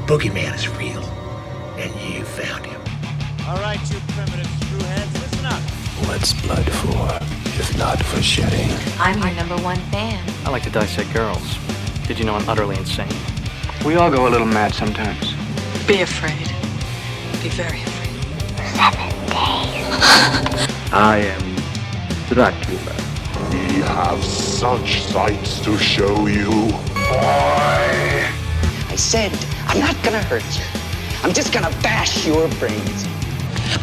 boogeyman is real, and you found him. All right, you primitive screwheads, listen up. What's blood for, if not for shedding? I'm your number one fan. I like to dissect girls. Did you know I'm utterly insane? We all go a little mad sometimes. Be afraid. Be very afraid. 7 days. I am Dracula. We have such sights to show you. Boy! I said, I'm not gonna hurt you. I'm just gonna bash your brains.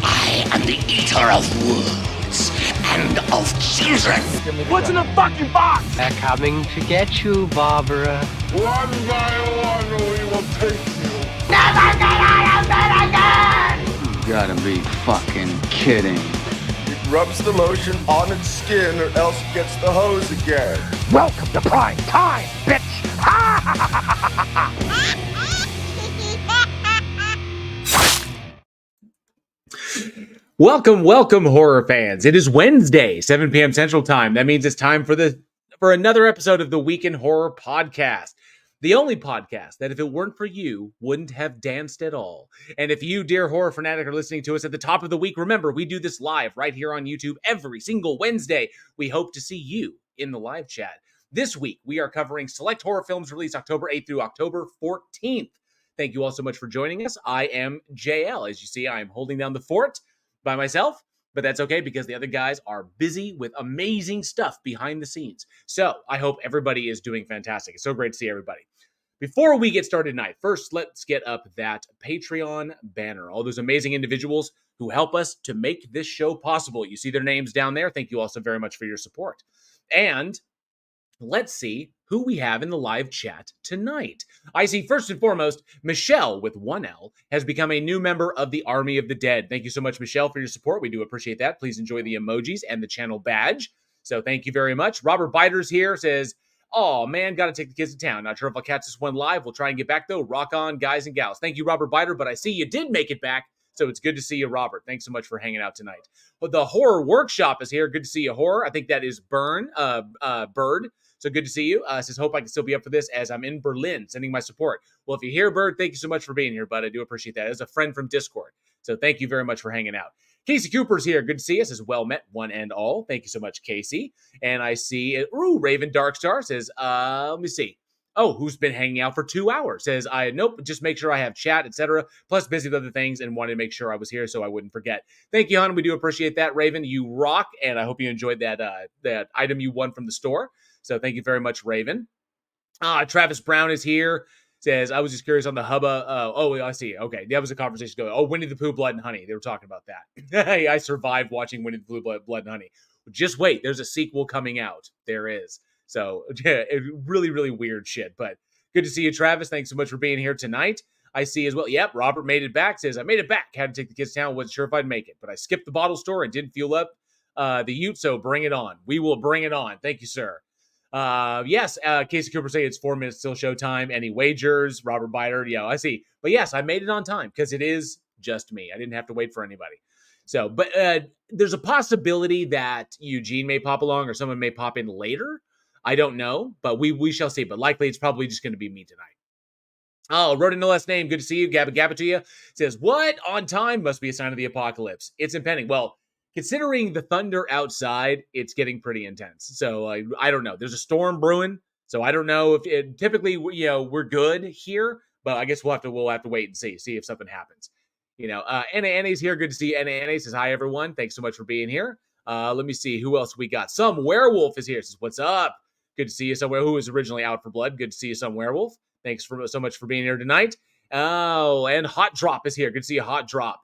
I am the eater of worlds and of children. What's in the fucking box? They're coming to get you, Barbara. One by one, we will take you. Never get out of bed again! You gotta be fucking kidding. It rubs the lotion on its skin or else it gets the hose again. Welcome to prime time, bitch! Welcome, horror fans. It is Wednesday, 7 p.m. Central Time. That means it's time for another episode of the Week in Horror podcast. The only podcast that, if it weren't for you, wouldn't have danced at all. And if you, dear horror fanatic, are listening to us at the top of the week, remember, we do this live right here on YouTube every single Wednesday. We hope to see you in the live chat. This week, we are covering select horror films released October 8th through October 14th. Thank you all so much for joining us. I am JL. As you see, I am holding down the fort by myself, but that's okay because the other guys are busy with amazing stuff behind the scenes. So I hope everybody is doing fantastic. It's so great to see everybody. Before we get started tonight, first let's get up that Patreon banner. All those amazing individuals who help us to make this show possible. You see their names down there. Thank you all so very much for your support. And let's see who we have in the live chat tonight. I see, first and foremost, Michelle with 1L has become a new member of the Army of the Dead. Thank you so much, Michelle, for your support. We do appreciate that. Please enjoy the emojis and the channel badge. So thank you very much. Robert Biters here says, oh man, got to take the kids to town. Not sure if I'll catch this one live. We'll try and get back though. Rock on, guys and gals. Thank you, Robert Biter, but I see you did make it back. So it's good to see you, Robert. Thanks so much for hanging out tonight. But the Horror Workshop is here. Good to see you, Horror. I think that is Bird. So good to see you. Says, hope I can still be up for this as I'm in Berlin, sending my support. Well, if you're here, Bird, thank you so much for being here, bud. I do appreciate that. As a friend from Discord. So thank you very much for hanging out. Casey Cooper's here. Good to see us. Says, well met, one and all. Thank you so much, Casey. And I see, Raven Darkstar says, let me see. Oh, who's been hanging out for 2 hours? Says, nope, just make sure I have chat, etc. Plus busy with other things and wanted to make sure I was here so I wouldn't forget. Thank you, hon. We do appreciate that, Raven. You rock, and I hope you enjoyed that item you won from the store. So thank you very much, Raven. Travis Brown is here. Says, I was just curious on the hubba. I see. Okay, that was a conversation going. Oh, Winnie the Pooh, Blood and Honey. They were talking about that. I survived watching Winnie the Pooh, Blood and Honey. Just wait. There's a sequel coming out. There is. So, yeah, really, really weird shit. But good to see you, Travis. Thanks so much for being here tonight. I see as well. Yep, Robert made it back. Says, I made it back. Had to take the kids to town. Wasn't sure if I'd make it. But I skipped the bottle store and didn't fuel up the ute. So bring it on. We will bring it on. Thank you, sir. Yes, Casey Cooper say it's 4 minutes till showtime. Any wagers? Robert Biter. Yeah, I see. But yes, I made it on time because it is just me. I didn't have to wait for anybody. So, but there's a possibility that Eugene may pop along or someone may pop in later. I don't know, but we shall see. But likely it's probably just going to be me tonight. Oh, wrote in the last name. Good to see you. Gabba Gabba to you. Says, what? On time must be a sign of the apocalypse. It's impending. Well, considering the thunder outside, it's getting pretty intense. So I don't know. There's a storm brewing. So I don't know if it, typically, we're good here, but I guess we'll have to wait and see if something happens. Anna's here. Good to see you. Anna says, hi, everyone. Thanks so much for being here. Let me see who else we got. Some Werewolf is here. Says, what's up? Good to see you somewhere. Who was originally out for blood. Good to see you, Some Werewolf. Thanks so much for being here tonight. Oh, and Hot Drop is here. Good to see you, Hot Drop.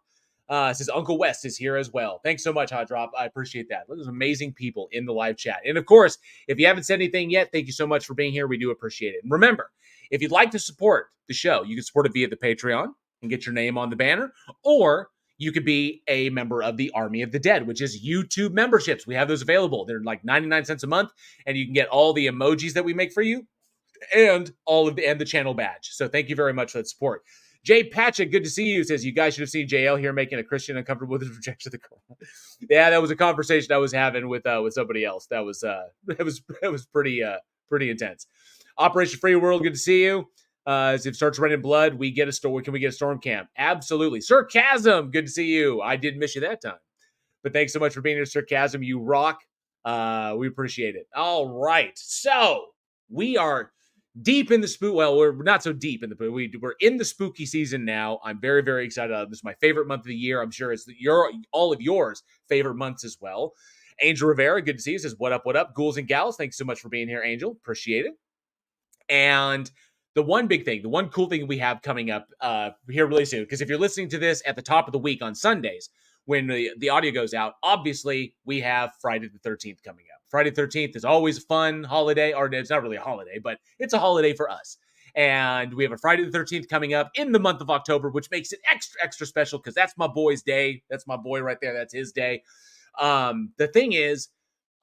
Says Uncle West is here as well. Thanks so much, Hot Drop. I appreciate that. There's amazing people in the live chat. And of course, if you haven't said anything yet, thank you so much for being here. We do appreciate it. And remember, if you'd like to support the show, you can support it via the Patreon and get your name on the banner, or you could be a member of the Army of the Dead, which is YouTube memberships. We have those available. They're like 99 cents a month, and you can get all the emojis that we make for you and the channel badge. So thank you very much for that support. Jay Patchett, good to see you, says, you guys should have seen JL here making a Christian uncomfortable with his rejection of the Quran. Yeah, that was a conversation I was having with somebody else. That was pretty intense. Operation Free World, good to see you. As if starts raining blood, we get a storm. Can we get a storm camp? Absolutely. Sarcasm, good to see you. I did miss you that time. But thanks so much for being here, Sarcasm. You rock. We appreciate it. All right. So we are deep in the spook. Well, we're not so deep in the we're in the spooky season now. I'm very, very excited. This is my favorite month of the year. I'm sure it's all of yours favorite months as well. Angel Rivera, good to see you. Says, what up, what up? Ghouls and gals, thanks so much for being here, Angel. Appreciate it. And the one big thing, the one cool thing we have coming up here really soon, because if you're listening to this at the top of the week on Sundays, when the audio goes out, obviously we have Friday the 13th coming up. Friday the 13th is always a fun holiday, or it's not really a holiday, but it's a holiday for us. And we have a Friday the 13th coming up in the month of October, which makes it extra, extra special because that's my boy's day. That's my boy right there. That's his day. The thing is,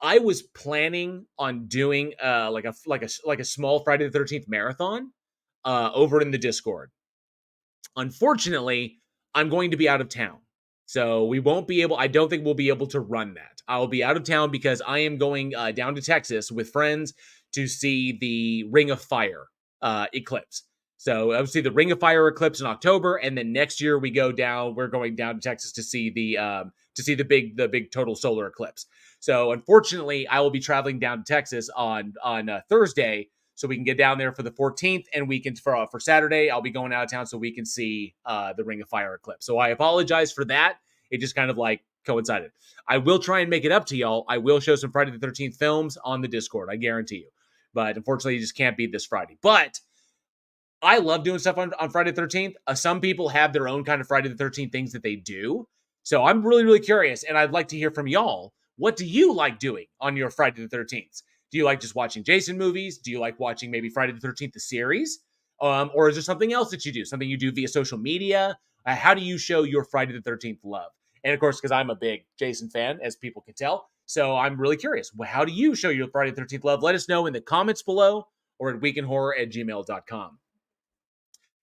I was planning on doing like a small Friday the 13th marathon over in the Discord. Unfortunately, I'm going to be out of town. So we won't be able, I don't think we'll be able to run that. I'll be out of town because I am going down to Texas with friends to see the Ring of Fire eclipse. So I would see the Ring of Fire eclipse in October, and then next year we're going down to Texas to see the big total solar eclipse. So unfortunately, I will be traveling down to Texas on Thursday, so we can get down there for the 14th, and we can for Saturday I'll be going out of town so we can see the Ring of Fire eclipse. So I apologize for that. It just kind of like coincided. I will try and make it up to y'all. I will show some Friday the 13th films on the Discord. I guarantee you. But unfortunately, you just can't be this Friday. But I love doing stuff on Friday the 13th. Some people have their own kind of Friday the 13th things that they do. So I'm really, really curious, and I'd like to hear from y'all. What do you like doing on your Friday the 13th? Do you like just watching Jason movies? Do you like watching maybe Friday the 13th, the series? Or is there something else that you do? Something you do via social media? How do you show your Friday the 13th love? And of course, because I'm a big Jason fan, as people can tell. So I'm really curious. How do you show your Friday the 13th love? Let us know in the comments below or at weekinhorror@gmail.com.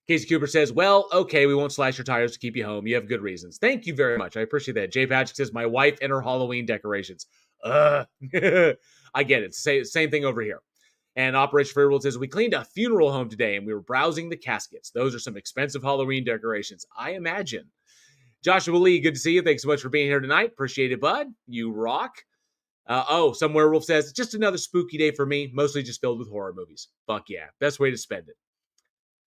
Casey Cooper says, well, okay, we won't slash your tires to keep you home. You have good reasons. Thank you very much. I appreciate that. Jay Patrick says, my wife and her Halloween decorations. I get it. Same thing over here. And Operation Fairworld says, we cleaned a funeral home today and we were browsing the caskets. Those are some expensive Halloween decorations, I imagine. Joshua Lee, good to see you. Thanks so much for being here tonight. Appreciate it, bud. You rock. Some werewolf says, just another spooky day for me, mostly just filled with horror movies. Fuck yeah. Best way to spend it.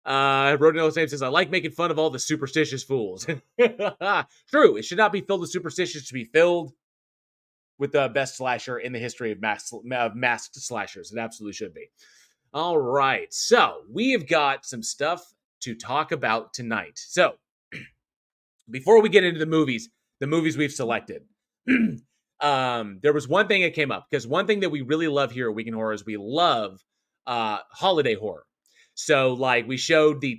Rodinello's name says, I like making fun of all the superstitious fools. True. It should not be filled with superstitions. It should be filled with the best slasher in the history of masked slashers. It absolutely should be. All right. So we have got some stuff to talk about tonight. So before we get into the movies we've selected, there was one thing that came up, because one thing that we really love here at Week in Horror is we love holiday horror. So like we showed the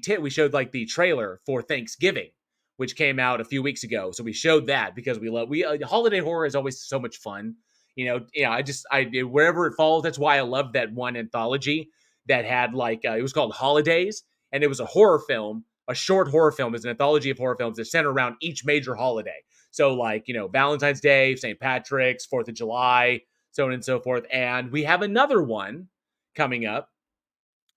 trailer for Thanksgiving, which came out a few weeks ago. So we showed that because holiday horror is always so much fun. Wherever it falls, that's why I love that one anthology that had it was called Holidays, and it was a horror film, a short horror film. It's an anthology of horror films that center around each major holiday. So Valentine's Day, St. Patrick's, 4th of July, so on and so forth. And we have another one coming up,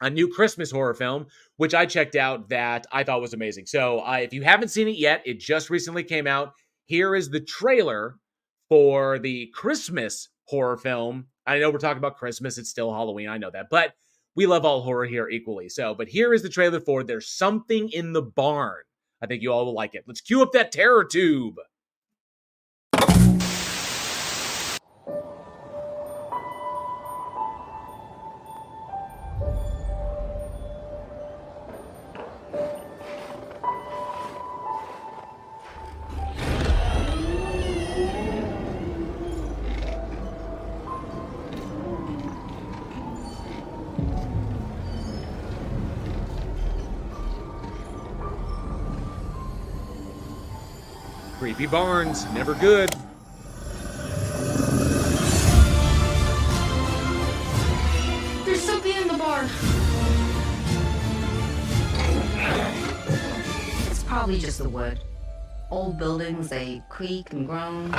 a new Christmas horror film, which I checked out that I thought was amazing. So if you haven't seen it yet, it just recently came out. Here is the trailer for the Christmas horror film. I know we're talking about Christmas. It's still Halloween. I know that. But we love all horror here equally. But here is the trailer for There's Something in the Barn. I think you all will like it. Let's cue up that terror tube. Creepy barns, never good. There's something in the barn. It's probably just the wood. Old buildings, they creak and groan.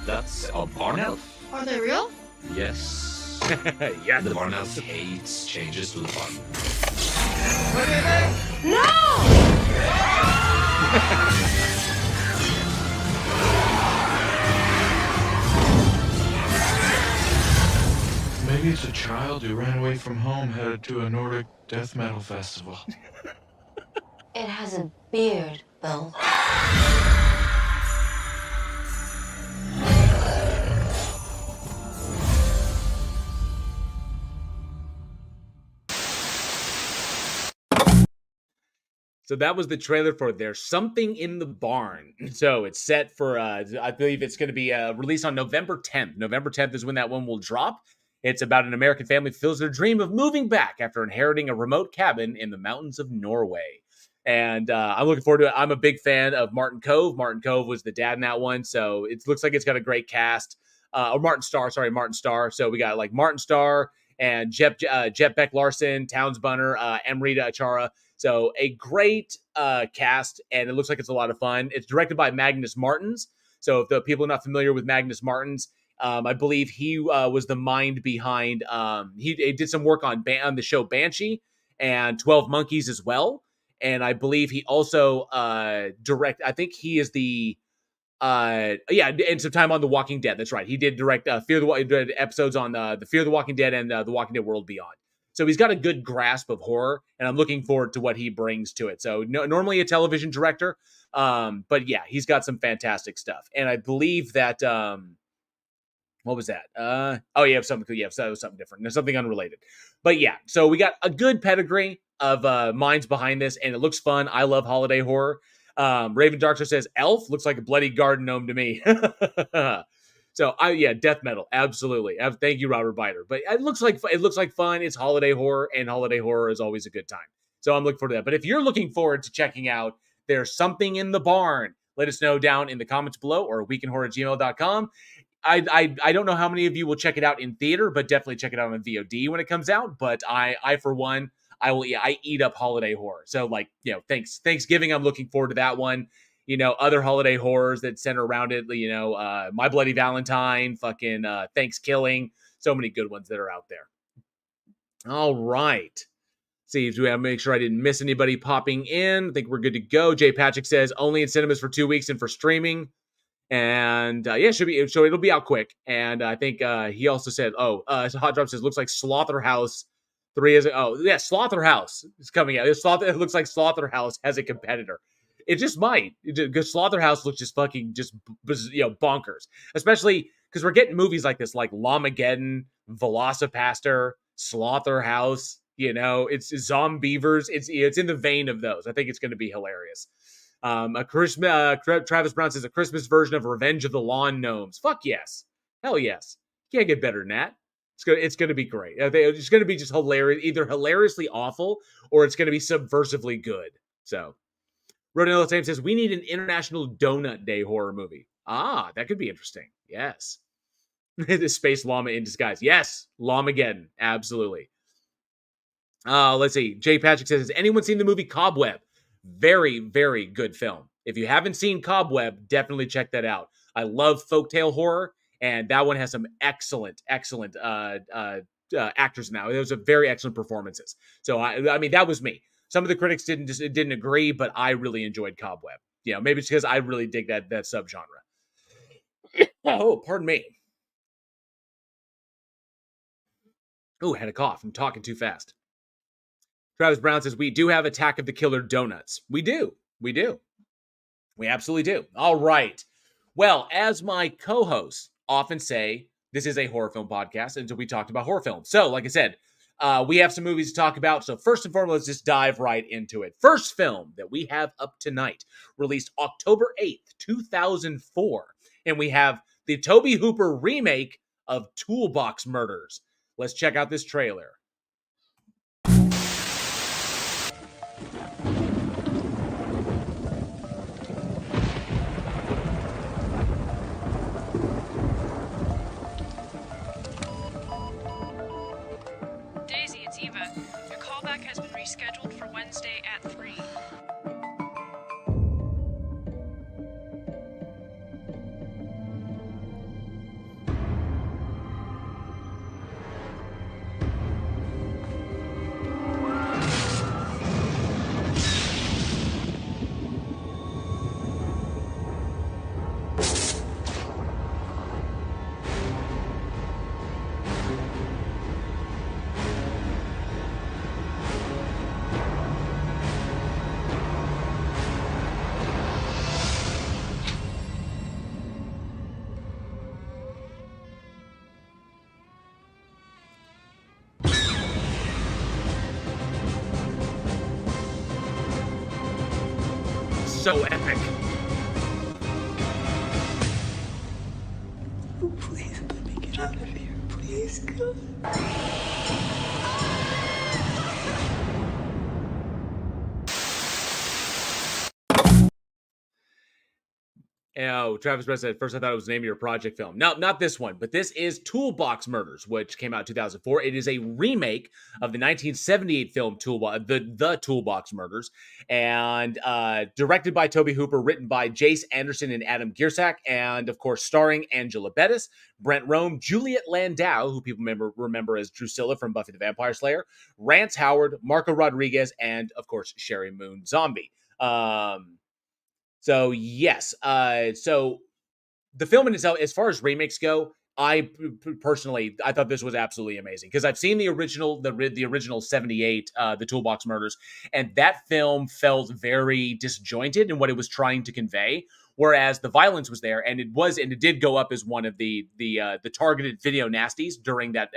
That's a barn elf. Are they real? Yes. Yeah. The barn elf hates changes to the farm. Maybe it's a child who ran away from home headed to a Nordic death metal festival. It has a beard, Bill. So that was the trailer for There's Something in the Barn. So it's set for, I believe it's going to be released on November 10th. November 10th is when that one will drop. It's about an American family who fulfills their dream of moving back after inheriting a remote cabin in the mountains of Norway. And I'm looking forward to it. I'm a big fan of Martin Kove. Martin Kove was the dad in that one. So it looks like it's got a great cast. Or Martin Starr. So we got like Martin Starr and Jeff Beck Larson, Towns Bunner, Amrita Achara. So a great cast, and it looks like it's a lot of fun. It's directed by Magnus Martins. So if the people are not familiar with Magnus Martins, I believe he was the mind behind. He did some work on the show Banshee and 12 Monkeys as well. And I believe he also I think he is the and some time on The Walking Dead. That's right. He did direct episodes on the Fear the Walking Dead and The Walking Dead World Beyond. So he's got a good grasp of horror, and I'm looking forward to what he brings to it. So normally a television director, but yeah, he's got some fantastic stuff. And I believe that what was that? That was something different. No, something unrelated. But yeah, so we got a good pedigree of minds behind this, and it looks fun. I love holiday horror. Raven Darkster says Elf looks like a bloody garden gnome to me. So death metal, absolutely. Thank you, Robert Biter. But it looks like fun. It's holiday horror, and holiday horror is always a good time. So I'm looking forward to that. But if you're looking forward to checking out There's Something in the Barn, let us know down in the comments below or weekinhorror@gmail.com. I don't know how many of you will check it out in theater, but definitely check it out on VOD when it comes out. But I for one, I eat up holiday horror. So Thanksgiving, I'm looking forward to that one. Other holiday horrors that center around it, My Bloody Valentine, fucking Thanksgiving. So many good ones that are out there. All right. See if we have to make sure I didn't miss anybody popping in. I think we're good to go. Jay Patrick says only in cinemas for 2 weeks and for streaming. And should be, so it'll be out quick. And I think he also said, Hot Drop says looks like Slaughterhouse 3 is Slaughterhouse is coming out. It looks like Slaughterhouse has a competitor. It just might, because Slaughterhouse looks just fucking bonkers, especially because we're getting movies like this, like Lamageddon, Velocipaster, Slaughterhouse. It's Zombievers. It's in the vein of those. I think it's going to be hilarious. Travis Brown says a Christmas version of Revenge of the Lawn Gnomes. Fuck yes, hell yes. Can't get better than that. It's going to be great. It's going to be just hilarious, either hilariously awful or it's going to be subversively good. So. Rodin Time says, we need an International Donut Day horror movie. That could be interesting. Yes. The space llama in disguise. Yes. Llamageddon. Absolutely. Let's see. Jay Patrick says, has anyone seen the movie Cobweb? Very, very good film. If you haven't seen Cobweb, definitely check that out. I love folktale horror, and that one has some excellent actors now. Those are very excellent performances. So, I mean, that was me. Some of the critics didn't agree, but I really enjoyed Cobweb. Maybe it's because I really dig that subgenre. Oh, pardon me. Oh, had a cough. I'm talking too fast. Travis Brown says, we do have Attack of the Killer Donuts. We do. We absolutely do. All right. Well, as my co-hosts often say, this is a horror film podcast until we talked about horror films. So, like I said, we have some movies to talk about. So first and foremost, let's just dive right into it. First film that we have up tonight, released October 8th, 2004. And we have the Tobe Hooper remake of Toolbox Murders. Let's check out this trailer. Daisy, it's Eva. Your callback has been rescheduled for Wednesday at 3. so epic. Please let me get out of here. Please, God. Oh, Travis Brett said, first I thought it was the name of your project film. No, not this one, but this is Toolbox Murders, which came out in 2004. It is a remake of the 1978 film The Toolbox Murders, and directed by Tobe Hooper, written by Jace Anderson and Adam Giersack, and of course starring Angela Bettis, Brent Rome, Juliet Landau, who people remember as Drusilla from Buffy the Vampire Slayer, Rance Howard, Marco Rodriguez, and of course Sherry Moon Zombie. So yes, so the film in itself, as far as remakes go, I personally thought this was absolutely amazing because I've seen the original 78, the Toolbox Murders, and that film felt very disjointed in what it was trying to convey. Whereas the violence was there, and it did go up as one of the targeted video nasties during that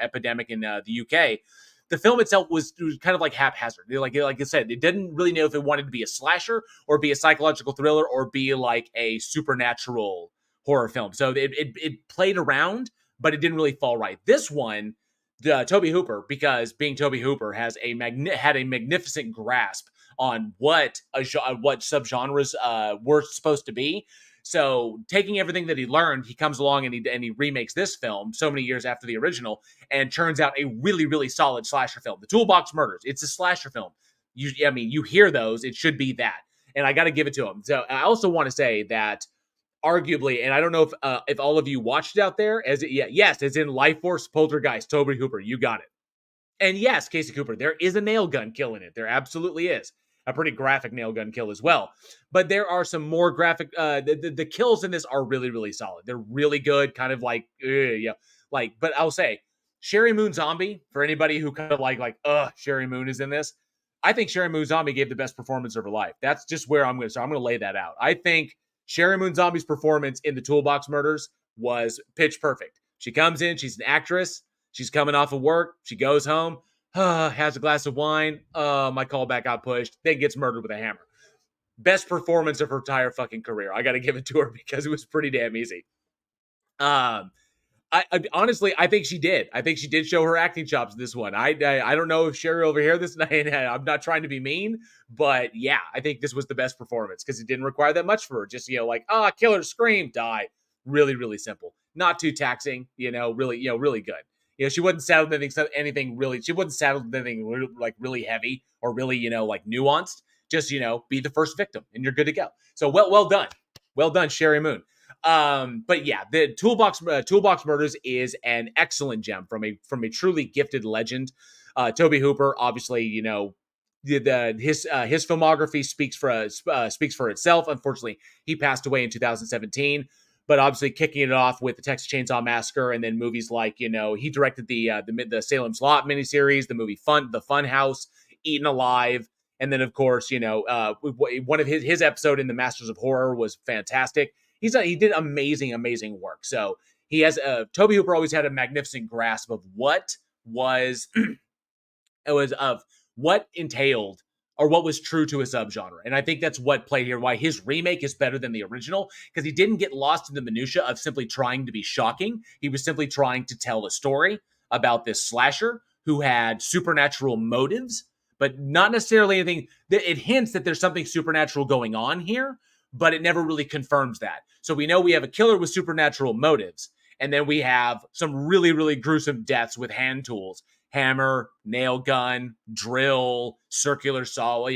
epidemic in the UK. The film itself was kind of like haphazard. Like I said, it didn't really know if it wanted to be a slasher or be a psychological thriller or be like a supernatural horror film. So it played around, but it didn't really fall right. This one, Tobe Hooper, because being Tobe Hooper, had a magnificent grasp on what subgenres were supposed to be. So taking everything that he learned, he comes along and he remakes this film so many years after the original and turns out a really, really solid slasher film. The Toolbox Murders, it's a slasher film. You hear those, it should be that. And I got to give it to him. So I also want to say that arguably, and I don't know if all of you watched it out there, yes, it's in Life Force Poltergeist, Tobe Hooper, you got it. And yes, Casey Cooper, there is a nail gun kill in it. There absolutely is. A pretty graphic nail gun kill as well. But there are some more graphic, the kills in this are really, really solid. They're really good, kind of like, but I'll say, Sherry Moon Zombie, for anybody who kind of Sherry Moon is in this, I think Sherry Moon Zombie gave the best performance of her life. That's just where I'm going to start. I'm going to lay that out. I think Sherry Moon Zombie's performance in the Toolbox Murders was pitch perfect. She comes in, she's an actress, she's coming off of work, she goes home, has a glass of wine, my callback got pushed, then gets murdered with a hammer. Best performance of her entire fucking career. I got to give it to her because it was pretty damn easy. I honestly, I think she did. I think she did show her acting chops in this one. I don't know if Sherry over here this night, I'm not trying to be mean, but yeah, I think this was the best performance because it didn't require that much for her. Just, kill her, scream, die. Really, really simple. Not too taxing, really good. She wasn't saddled with anything really, she wasn't saddled with anything really heavy or really, nuanced. Just, be the first victim and you're good to go. So well done. Well done, Sherry Moon. But yeah, the Toolbox Murders is an excellent gem from a truly gifted legend. Tobe Hooper, obviously, his filmography speaks for itself. Unfortunately, he passed away in 2017. But obviously, kicking it off with the Texas Chainsaw Massacre, and then movies like he directed the Salem Slot miniseries, the movie The Fun House, Eaten Alive, and then of course one of his episode in the Masters of Horror was fantastic. He did amazing work. So he has Tobe Hooper always had a magnificent grasp of what was what entailed or what was true to a subgenre. And I think that's what played here, why his remake is better than the original, because he didn't get lost in the minutia of simply trying to be shocking. He was simply trying to tell a story about this slasher who had supernatural motives, but not necessarily anything. It hints that there's something supernatural going on here, but it never really confirms that. So we know we have a killer with supernatural motives, and then we have some really, really gruesome deaths with hand tools. Hammer, nail gun, drill, circular saw,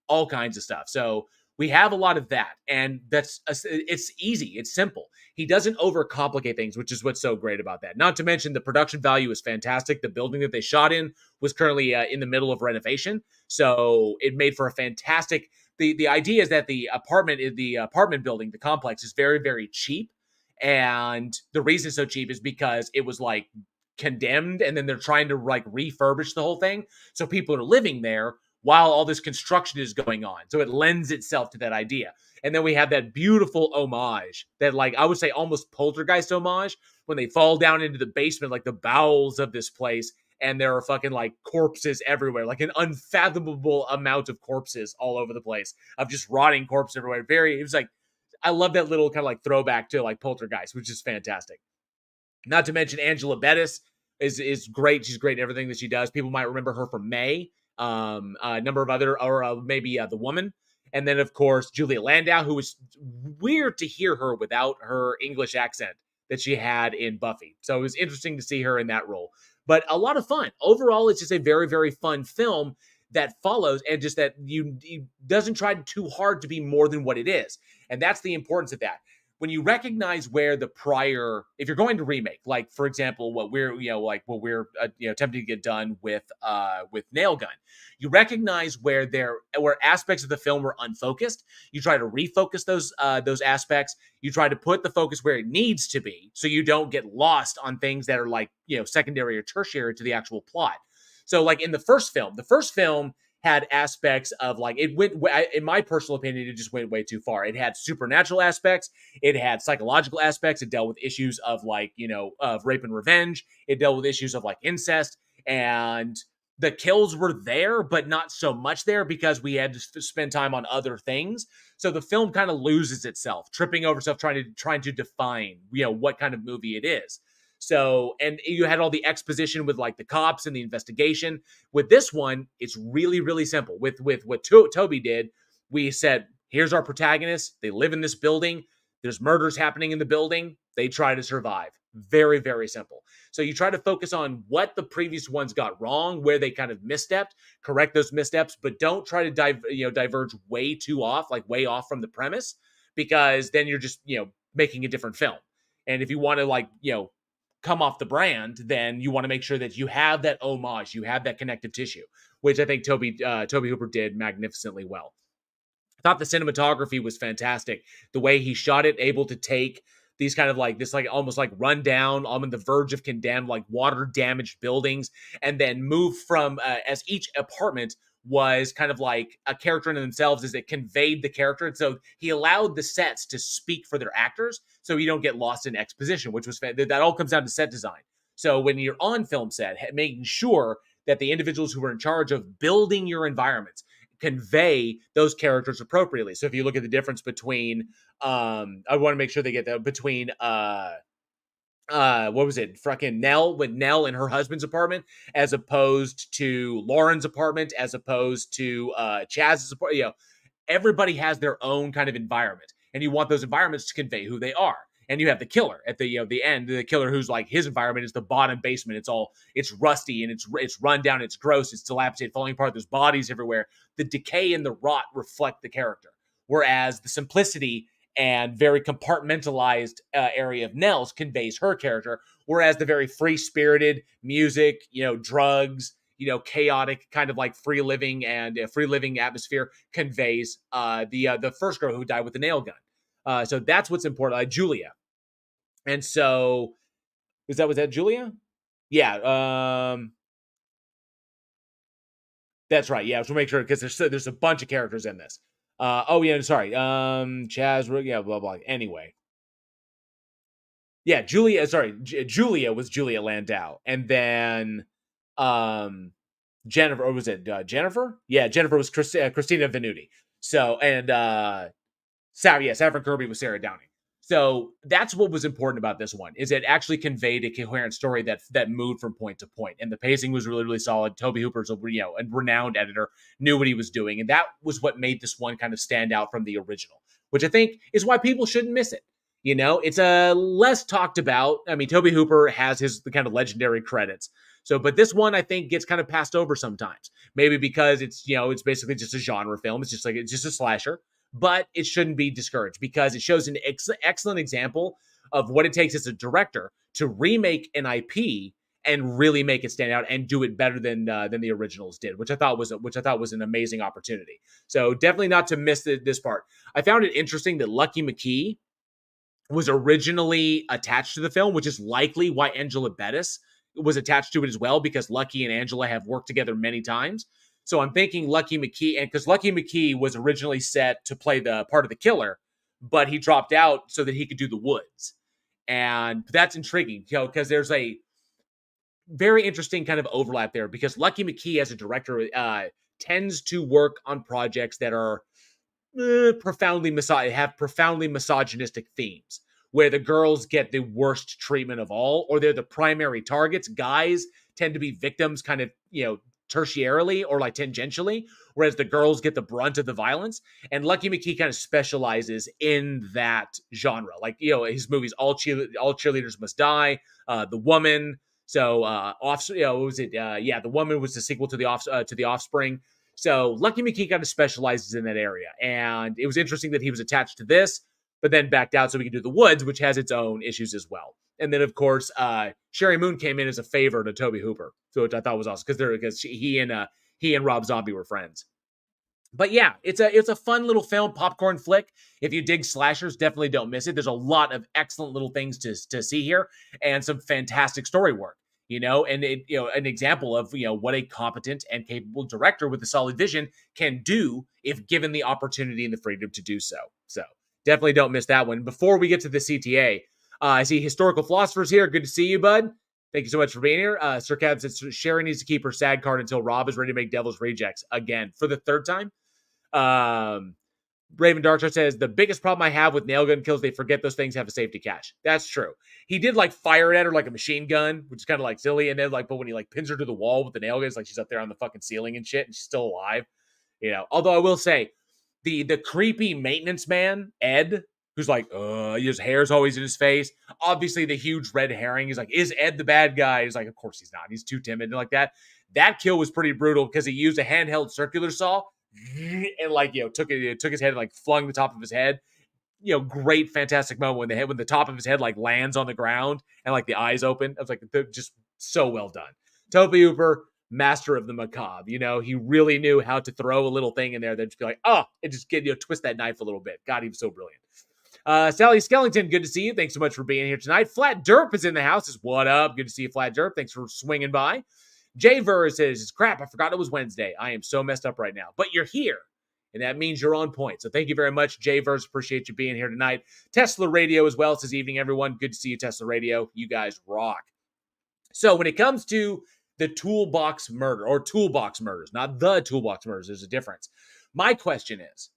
all kinds of stuff. So we have a lot of that, and it's easy, it's simple. He doesn't overcomplicate things, which is what's so great about that. Not to mention the production value is fantastic. The building that they shot in was currently in the middle of renovation, so it made for a fantastic. The idea is that the apartment building, the complex, is very, very cheap, and the reason it's so cheap is because it was condemned, and then they're trying to refurbish the whole thing, so people are living there while all this construction is going on. So it lends itself to that idea. And then we have that beautiful homage that I would say almost poltergeist homage when they fall down into the basement, the bowels of this place, and there are fucking like corpses everywhere, like an unfathomable amount of corpses all over the place, of just rotting corpses everywhere. It was like, I love that little kind of like throwback to like Poltergeist, which is fantastic. Not to mention Angela Bettis is great. She's great in everything that she does. People might remember her from May, a number of other, or maybe The Woman. And then, of course, Julia Landau, who was weird to hear her without her English accent that she had in Buffy. So it was interesting to see her in that role. But a lot of fun. Overall, it's just a very, very fun film that follows, and just that you doesn't try too hard to be more than what it is. And that's the importance of that. When you recognize where the prior, if you're going to remake, like for example, what we're attempting to get done with Nail Gun, you recognize where aspects of the film were unfocused. You try to refocus those aspects. You try to put the focus where it needs to be, so you don't get lost on things that are like, secondary or tertiary to the actual plot. So like in the first film had aspects of like, it went, in my personal opinion, it just went way too far. It had supernatural aspects. It had psychological aspects. It dealt with issues of like, of rape and revenge. It dealt with issues of like incest, and the kills were there, but not so much there because we had to spend time on other things. So the film kind of loses itself, tripping over stuff, trying to define, what kind of movie it is. So, and you had all the exposition with like the cops and the investigation. With this one, it's really, really simple. With what Tobe did, we said, here's our protagonists. They live in this building. There's murders happening in the building. They try to survive. Very, very simple. So you try to focus on what the previous ones got wrong, where they kind of misstepped, correct those missteps, but don't try to diverge way off from the premise, because then you're just, making a different film. And if you want to come off the brand, then you want to make sure that you have that homage, you have that connective tissue, which I think Tobe Hooper did magnificently well. I thought the cinematography was fantastic. The way he shot it, able to take these kind of like this, like almost like run down, on the verge of condemned, like water damaged buildings, and then move from as each apartment was kind of like a character in themselves, as it conveyed the character. And so he allowed the sets to speak for their actors, so you don't get lost in exposition, which was that all comes down to set design. So when you're on film set, making sure that the individuals who are in charge of building your environments convey those characters appropriately. So if you look at the difference between, I want to make sure they get that between, what was it? Fucking Nell, with Nell in her husband's apartment, as opposed to Lauren's apartment, as opposed to Chaz's apartment. Everybody has their own kind of environment, and you want those environments to convey who they are. And you have the killer at the end, the killer who's like, his environment is the bottom basement. It's rusty and it's run down, it's gross, it's dilapidated, falling apart. There's bodies everywhere. The decay and the rot reflect the character, whereas the simplicity and very compartmentalized area of Nell's conveys her character, whereas the very free-spirited music, drugs, chaotic kind of like free living atmosphere conveys the first girl who died with the nail gun. So that's what's important, Julia. And so was that Julia? Yeah. That's right. Yeah, so make sure, because there's a bunch of characters in this. Chaz, yeah, blah, blah. Anyway. Yeah, Julia was Julia Landau. And then Jennifer, or was it Jennifer? Yeah, Jennifer was Christina Venuti. So, and Saffron Kirby was Sarah Downing. So that's what was important about this one, is it actually conveyed a coherent story that moved from point to point, and the pacing was really, really solid. Tobe Hooper's a renowned editor, knew what he was doing, and that was what made this one kind of stand out from the original, which I think is why people shouldn't miss it. It's a less talked about. I mean, Tobe Hooper has the kind of legendary credits. So, but this one I think gets kind of passed over sometimes, maybe because it's basically just a genre film. It's just a slasher. But it shouldn't be discouraged, because it shows an excellent example of what it takes as a director to remake an IP and really make it stand out and do it better than the originals did, which I thought was an amazing opportunity. So definitely not to miss this part. I found it interesting that Lucky McKee was originally attached to the film, which is likely why Angela Bettis was attached to it as well, because Lucky and Angela have worked together many times. So I'm thinking Lucky McKee, and because Lucky McKee was originally set to play the part of the killer, but he dropped out so that he could do the woods. And that's intriguing, because there's very interesting kind of overlap there because Lucky McKee as a director tends to work on projects that are profoundly misogynistic themes, where the girls get the worst treatment of all, or they're the primary targets. Guys tend to be victims kind of, tertiarily or like tangentially, whereas the girls get the brunt of the violence. And Lucky McKee kind of specializes in that genre. Like, his movies, All Cheerleaders Must Die, The Woman. So, The Woman was the sequel to The Offspring. So Lucky McKee kind of specializes in that area. And it was interesting that he was attached to this, but then backed out so we could do The Woods, which has its own issues as well. And then, of course, Sherry Moon came in as a favor to Tobe Hooper, which I thought was awesome because he and Rob Zombie were friends. But yeah, it's a fun little film, popcorn flick. If you dig slashers, definitely don't miss it. There's a lot of excellent little things to see here and some fantastic story work. And an example of, what a competent and capable director with a solid vision can do if given the opportunity and the freedom to do so. So definitely don't miss that one. Before we get to the CTA, I see Historical Philosophers here. Good to see you, bud. Thank you so much for being here. Sir Cab says Sherry needs to keep her SAG card until Rob is ready to make Devil's Rejects again for the third time. Raven Darkstar says, the biggest problem I have with nail gun kills, they forget those things have a safety catch. That's true. He did fire it at her like a machine gun, which is kind of silly. And then but when he pins her to the wall with the nail gun, it's she's up there on the fucking ceiling and shit, and she's still alive. Although I will say the creepy maintenance man, Ed, who's his hair's always in his face. Obviously the huge red herring. He's is Ed the bad guy? He's of course he's not. He's too timid and that. That kill was pretty brutal because he used a handheld circular saw and took his head and flung the top of his head. Great, fantastic moment when the top of his head lands on the ground and the eyes open. I was just so well done. Tobe Hooper, master of the macabre. He really knew how to throw a little thing in there that just be and just get twist that knife a little bit. God, he was so brilliant. Sally Skellington, good to see you. Thanks so much for being here tonight. Flat Derp is in the house. What up? Good to see you, Flat Derp. Thanks for swinging by. Jay Ver says, crap, I forgot it was Wednesday. I am so messed up right now. But you're here, and that means you're on point. So thank you very much, Jay Ver. Appreciate you being here tonight. Tesla Radio as well says, evening, everyone. Good to see you, Tesla Radio. You guys rock. So when it comes to the Toolbox Murder, or Toolbox Murders, not the Toolbox Murders, there's a difference. My question is,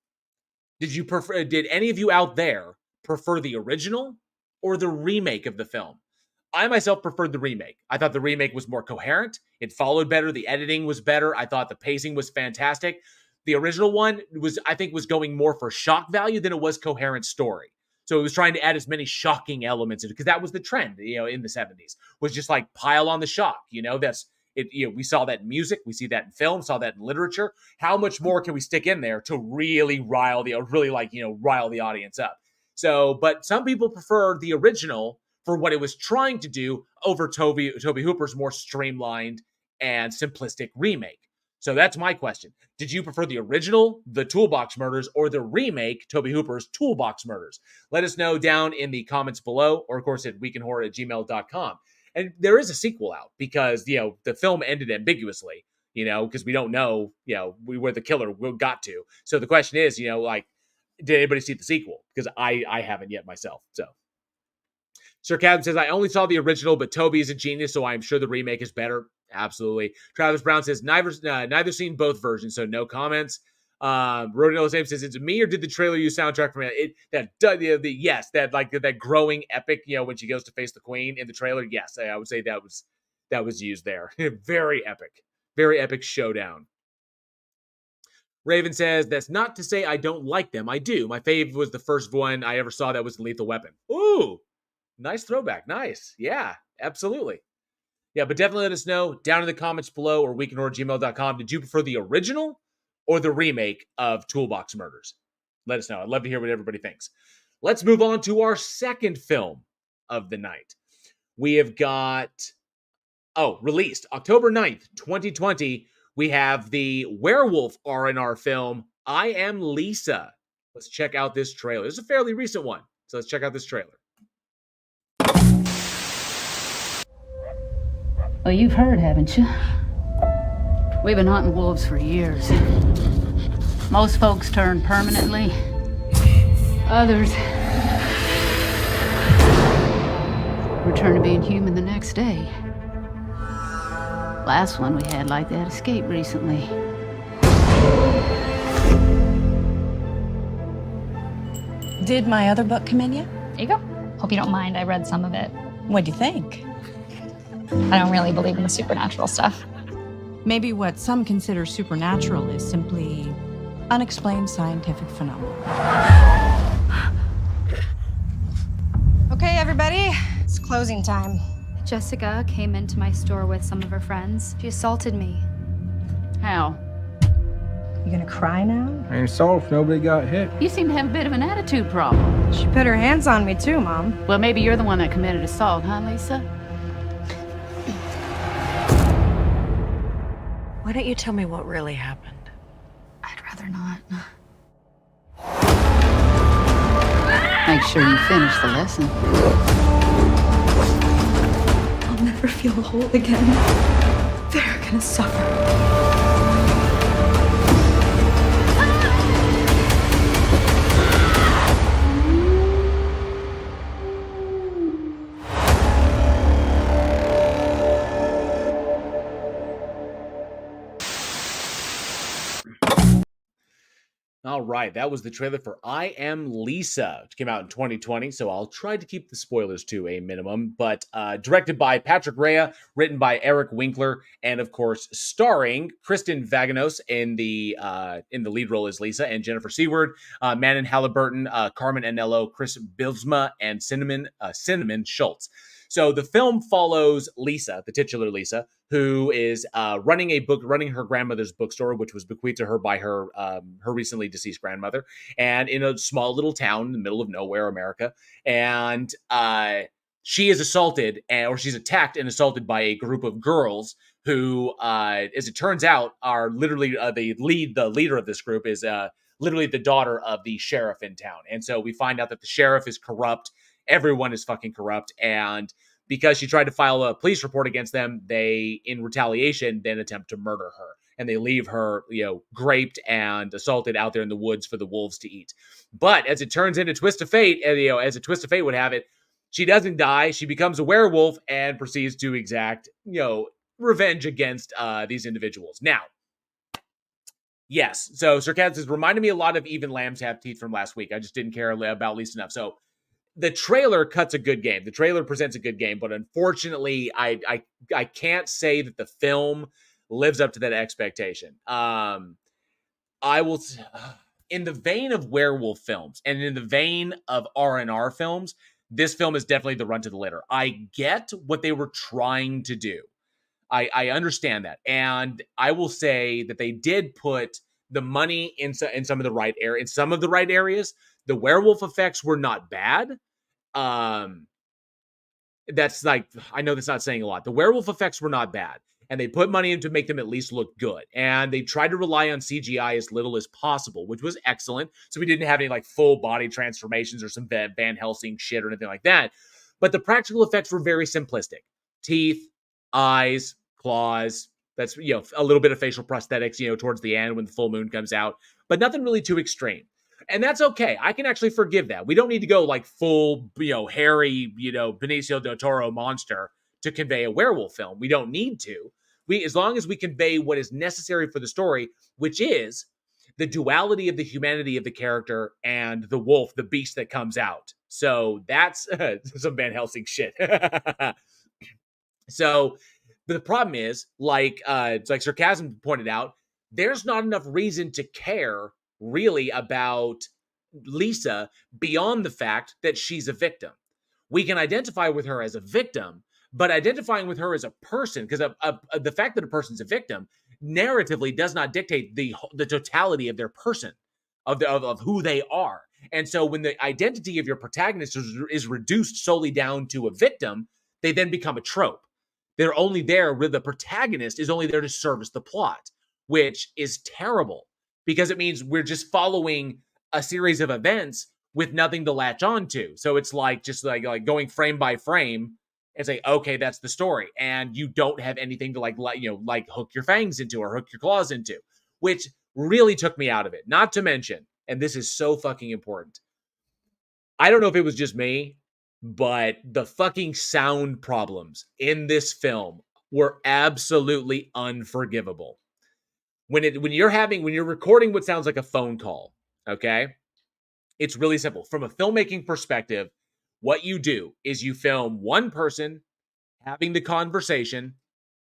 did any of you out there prefer the original or the remake of the film? I myself preferred the remake. I thought the remake was more coherent. It followed better. The editing was better. I thought the pacing was fantastic. The original one was going more for shock value than it was coherent story. So it was trying to add as many shocking elements in it because that was the trend, in the 70s, was just pile on the shock. That's it. We saw that in music. We see that in film, saw that in literature. How much more can we stick in there to really rile the audience up? So, but some people prefer the original for what it was trying to do over Tobe Hooper's more streamlined and simplistic remake. So that's my question. Did you prefer the original, The Toolbox Murders, or the remake, Tobe Hooper's Toolbox Murders? Let us know down in the comments below, or of course at weekinhorror@gmail.com. And there is a sequel out because, the film ended ambiguously, because we don't know, where the killer got to. So the question is, did anybody see the sequel? Because I haven't yet myself, so. Sir Captain says, I only saw the original, but Toby is a genius, so I'm sure the remake is better. Absolutely. Travis Brown says, neither seen both versions, so no comments. Rodinello Sam says, it's me or did the trailer use soundtrack from it? Yes, that growing epic, when she goes to face the queen in the trailer. Yes, I would say that was used there. Very epic showdown. Raven says, that's not to say I don't like them. I do. My fave was the first one I ever saw that was Lethal Weapon. Ooh, nice throwback. Nice. Yeah, absolutely. Yeah, but definitely let us know down in the comments below or weekinhorror@gmail.com. Did you prefer the original or the remake of Toolbox Murders? Let us know. I'd love to hear what everybody thinks. Let's move on to our second film of the night. We have got, released October 9th, 2020. We have the werewolf R&R film, I Am Lisa. Let's check out this trailer. It's a fairly recent one, so let's check out this trailer. Well, you've heard, haven't you? We've been hunting wolves for years. Most folks turn permanently. Others return to being human the next day. Last one we had like that escaped recently. Did my other book come in yet? There you go. Hope you don't mind. I read some of it. What'd you think? I don't really believe in the supernatural stuff. Maybe what some consider supernatural is simply unexplained scientific phenomena. Okay, everybody, it's closing time. Jessica came into my store with some of her friends. She assaulted me. How? You gonna cry now? I saw if nobody got hit. You seem to have a bit of an attitude problem. She put her hands on me too, Mom. Well, maybe you're the one that committed assault, huh, Lisa? Why don't you tell me what really happened? I'd rather not. Make sure you finish the lesson. I'll never feel whole again. They're gonna suffer. All right, that was the trailer for I Am Lisa, which came out in 2020, so I'll try to keep the spoilers to a minimum, but directed by Patrick Rea, written by Eric Winkler, and of course, starring Kristen Vaganos in the lead role as Lisa, and Jennifer Seward, Manon Halliburton, Carmen Anello, Chris Bilsma, and Cinnamon Schultz. So the film follows Lisa, the titular Lisa, who is running her grandmother's bookstore, which was bequeathed to her by her recently deceased grandmother, and in a small little town in the middle of nowhere, America. And she is assaulted, or she's attacked and assaulted by a group of girls who, as it turns out, are literally the leader of this group is literally the daughter of the sheriff in town. And so we find out that the sheriff is corrupt. Everyone is fucking corrupt. And because she tried to file a police report against them, they, in retaliation, then attempt to murder her. And they leave her, graped and assaulted out there in the woods for the wolves to eat. But as it turns into twist of fate, as a twist of fate would have it, she doesn't die. She becomes a werewolf and proceeds to exact, revenge against these individuals. Now, yes, so Sarkaz has reminded me a lot of Even Lambs Have Teeth from last week. I just didn't care about Lisa enough. So the trailer cuts a good game. The trailer presents a good game, but unfortunately, I can't say that the film lives up to that expectation. I will, in the vein of werewolf films and in the vein of R&R films, this film is definitely the run to the litter. I get what they were trying to do. I understand that, and I will say that they did put the money in some of the right area. In some of the right areas, the werewolf effects were not bad. That's like, I know that's not saying a lot. The werewolf effects were not bad, and they put money in to make them at least look good. And they tried to rely on CGI as little as possible, which was excellent. So we didn't have any like full body transformations or some Van Helsing shit or anything like that. But the practical effects were very simplistic. Teeth, eyes, claws. That's, a little bit of facial prosthetics, towards the end when the full moon comes out, but nothing really too extreme. And that's okay. I can actually forgive that. We don't need to go like full, hairy, Benicio del Toro monster to convey a werewolf film. We don't need to. As long as we convey what is necessary for the story, which is the duality of the humanity of the character and the wolf, the beast that comes out. So that's some Van Helsing shit. So the problem is, it's like Sarcasm pointed out, there's not enough reason to care really about Lisa beyond the fact that she's a victim. We can identify with her as a victim, but identifying with her as a person, because the fact that a person's a victim narratively does not dictate the totality of their person, of who they are. And so when the identity of your protagonist is reduced solely down to a victim, they then become a trope. They're only there where the protagonist is only there to service the plot, which is terrible because it means we're just following a series of events with nothing to latch onto. So it's like just like going frame by frame and say, okay, that's the story. And you don't have anything to like hook your fangs into or hook your claws into, which really took me out of it. Not to mention, and this is so fucking important, I don't know if it was just me, but the fucking sound problems in this film were absolutely unforgivable. When you're recording what sounds like a phone call, okay? It's really simple. From a filmmaking perspective, what you do is you film one person having the conversation.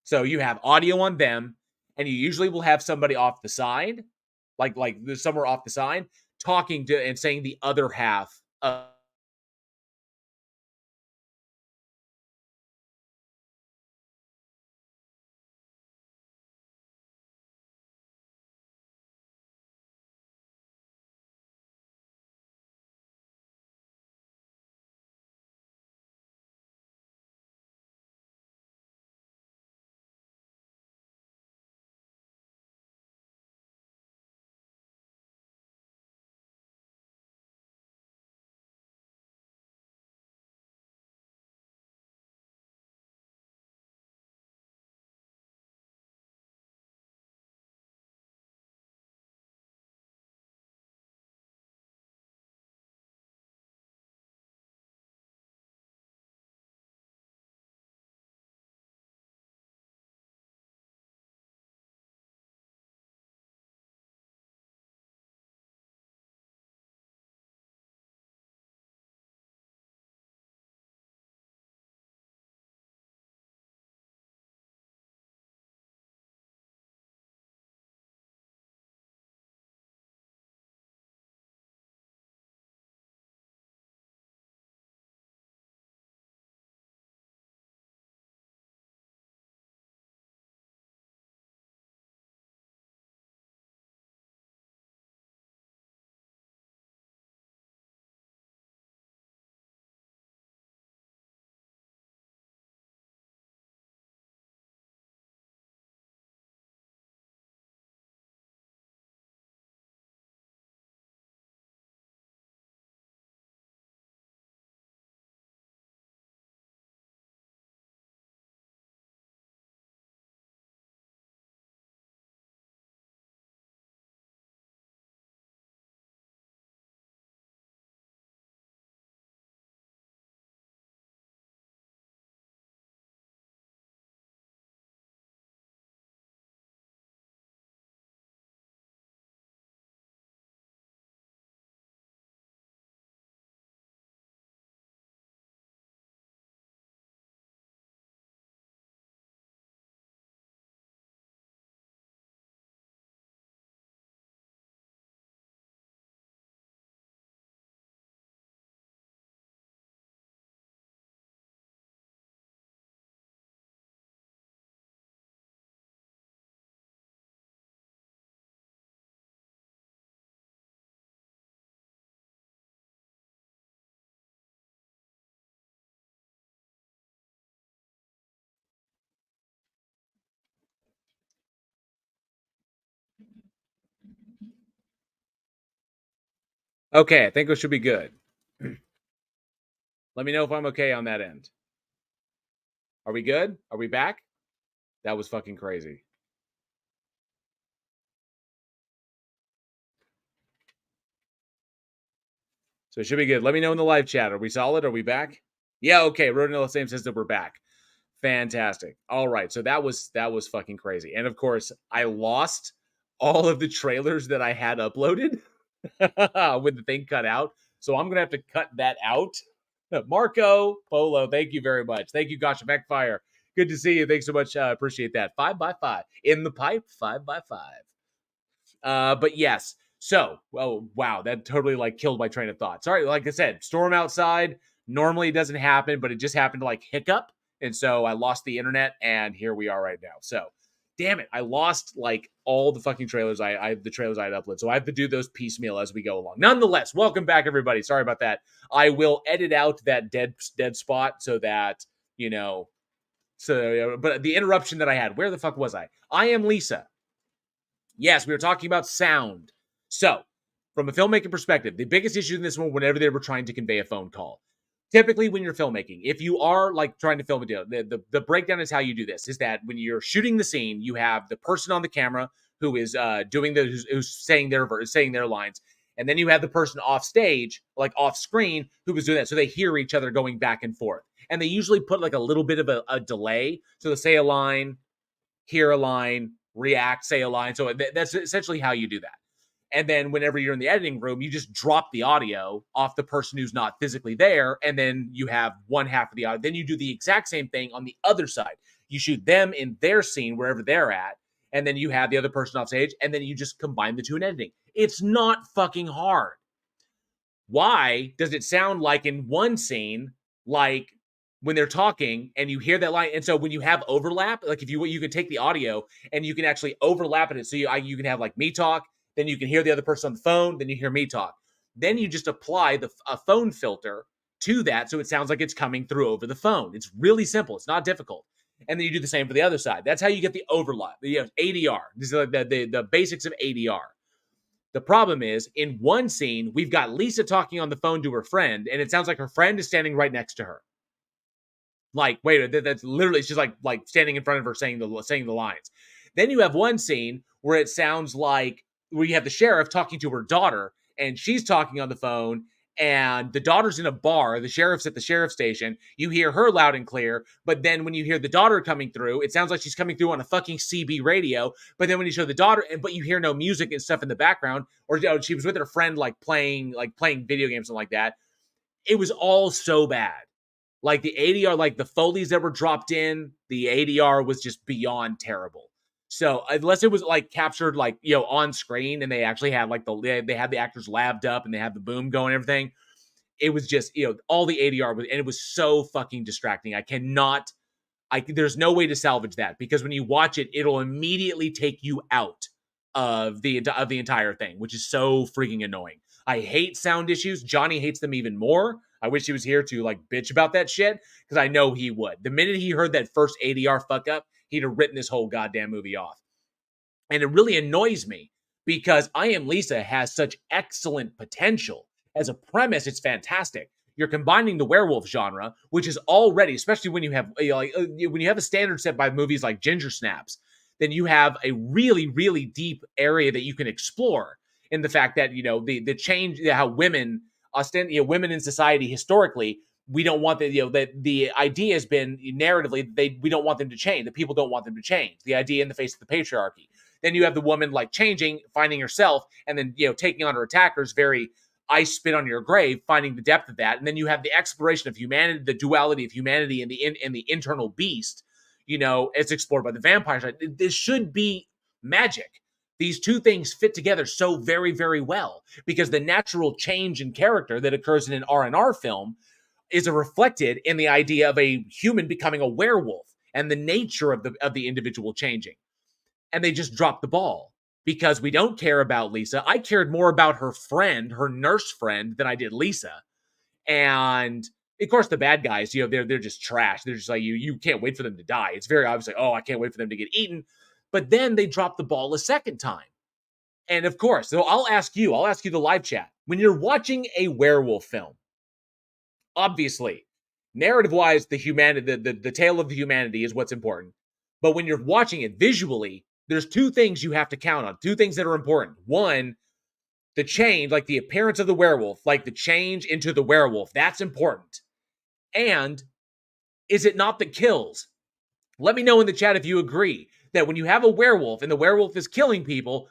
So you have audio on them, and you usually will have somebody off the side, like somewhere off the side, talking to and saying the other half of Okay, I think we should be good. Let me know if I'm okay on that end. Are we good? Are we back? That was fucking crazy. So it should be good. Let me know in the live chat. Are we solid? Are we back? Yeah, okay. Rodinella Same says that we're back. Fantastic. All right. So that was fucking crazy. And of course, I lost all of the trailers that I had uploaded when the thing cut out. So I'm gonna have to cut that out. Marco Polo, thank you very much. Thank you, Gosh Backfire. Good to see you. Thanks so much. Appreciate that. 5x5 in the pipe. 5x5. But yes. So, oh wow, that totally like killed my train of thought. Sorry, like I said, storm outside. Normally it doesn't happen, but it just happened to like hiccup, and so I lost the internet, and here we are right now. So, damn it, I lost like all the fucking trailers. The trailers I had uploaded, so I have to do those piecemeal as we go along. Nonetheless, welcome back, everybody. Sorry about that. I will edit out that dead spot so that you know. So, but the interruption that I had, where the fuck was I? I am Lisa. Yes, we were talking about sound. So, from a filmmaking perspective, the biggest issue in this one, whenever they were trying to convey a phone call, typically when you're filmmaking, if you are like trying to film a deal, the breakdown is how you do this, is that when you're shooting the scene, you have the person on the camera who is who's saying their lines, And then you have the person off stage, like off screen, who was doing that. So they hear each other going back and forth. And they usually put like a little bit of a delay. So they say a line, hear a line, react, say a line. So that's essentially how you do that. And then whenever you're in the editing room, you just drop the audio off the person who's not physically there. And then you have one half of the audio. Then you do the exact same thing on the other side. You shoot them in their scene, wherever they're at. And then you have the other person off stage. And then you just combine the two in editing. It's not fucking hard. Why does it sound like in one scene, like when they're talking and you hear that line? And so when you have overlap, like if you can take the audio and you can actually overlap it. So you can have like me talk, then you can hear the other person on the phone, then you hear me talk. Then you just apply a phone filter to that so it sounds like it's coming through over the phone. It's really simple. It's not difficult. And then you do the same for the other side. That's how you get the overlap. ADR. These are the basics of ADR. The problem is, in one scene, we've got Lisa talking on the phone to her friend, and it sounds like her friend is standing right next to her. Like, wait, that's literally, she's like standing in front of her saying the lines. Then you have one scene where it sounds like, where you have the sheriff talking to her daughter, and she's talking on the phone, and the daughter's in a bar, the sheriff's at the sheriff's station, you hear her loud and clear, but then when you hear the daughter coming through, it sounds like she's coming through on a fucking CB radio, but then when you show the daughter, but you hear no music and stuff in the background, or she was with her friend playing video games and like that, it was all so bad. Like the ADR, like the Foleys that were dropped in, the ADR was just beyond terrible. So unless it was like captured like, on screen and they actually had like they had the actors labbed up and they had the boom going and everything, it was just, all the ADR was, and it was so fucking distracting. There's no way to salvage that, because when you watch it, it'll immediately take you out of the entire thing, which is so freaking annoying. I hate sound issues. Johnny hates them even more. I wish he was here to like bitch about that shit, because I know he would. The minute he heard that first ADR fuck up, he'd have written this whole goddamn movie off. And it really annoys me, because I Am Lisa has such excellent potential. As a premise, it's fantastic. You're combining the werewolf genre, which is already, especially when you have when you have a standard set by movies like Ginger Snaps, then you have a really, really deep area that you can explore in the fact that, the change, how women women in society historically, we don't want the idea has been narratively, we don't want them to change. The people don't want them to change. The idea in the face of the patriarchy. Then you have the woman like changing, finding herself, and then, taking on her attackers, very I spit on your grave, finding the depth of that. And then you have the exploration of humanity, the duality of humanity and the internal beast, it's explored by the vampire side. This should be magic. These two things fit together so very, very well, because the natural change in character that occurs in an R&R film is reflected in the idea of a human becoming a werewolf and the nature of the individual changing. And they just dropped the ball, because we don't care about Lisa. I cared more about her friend, her nurse friend, than I did Lisa. And of course, the bad guys, they're just trash. They're just like, you can't wait for them to die. It's very obvious, like, oh, I can't wait for them to get eaten. But then they dropped the ball a second time. And of course, so I'll ask you the live chat. When you're watching a werewolf film, obviously, narrative-wise, the tale of the humanity is what's important. But when you're watching it visually, there's two things you have to count on, two things that are important. One, the change, like the appearance of the werewolf, like the change into the werewolf, that's important. And is it not the kills? Let me know in the chat if you agree that when you have a werewolf and the werewolf is killing people,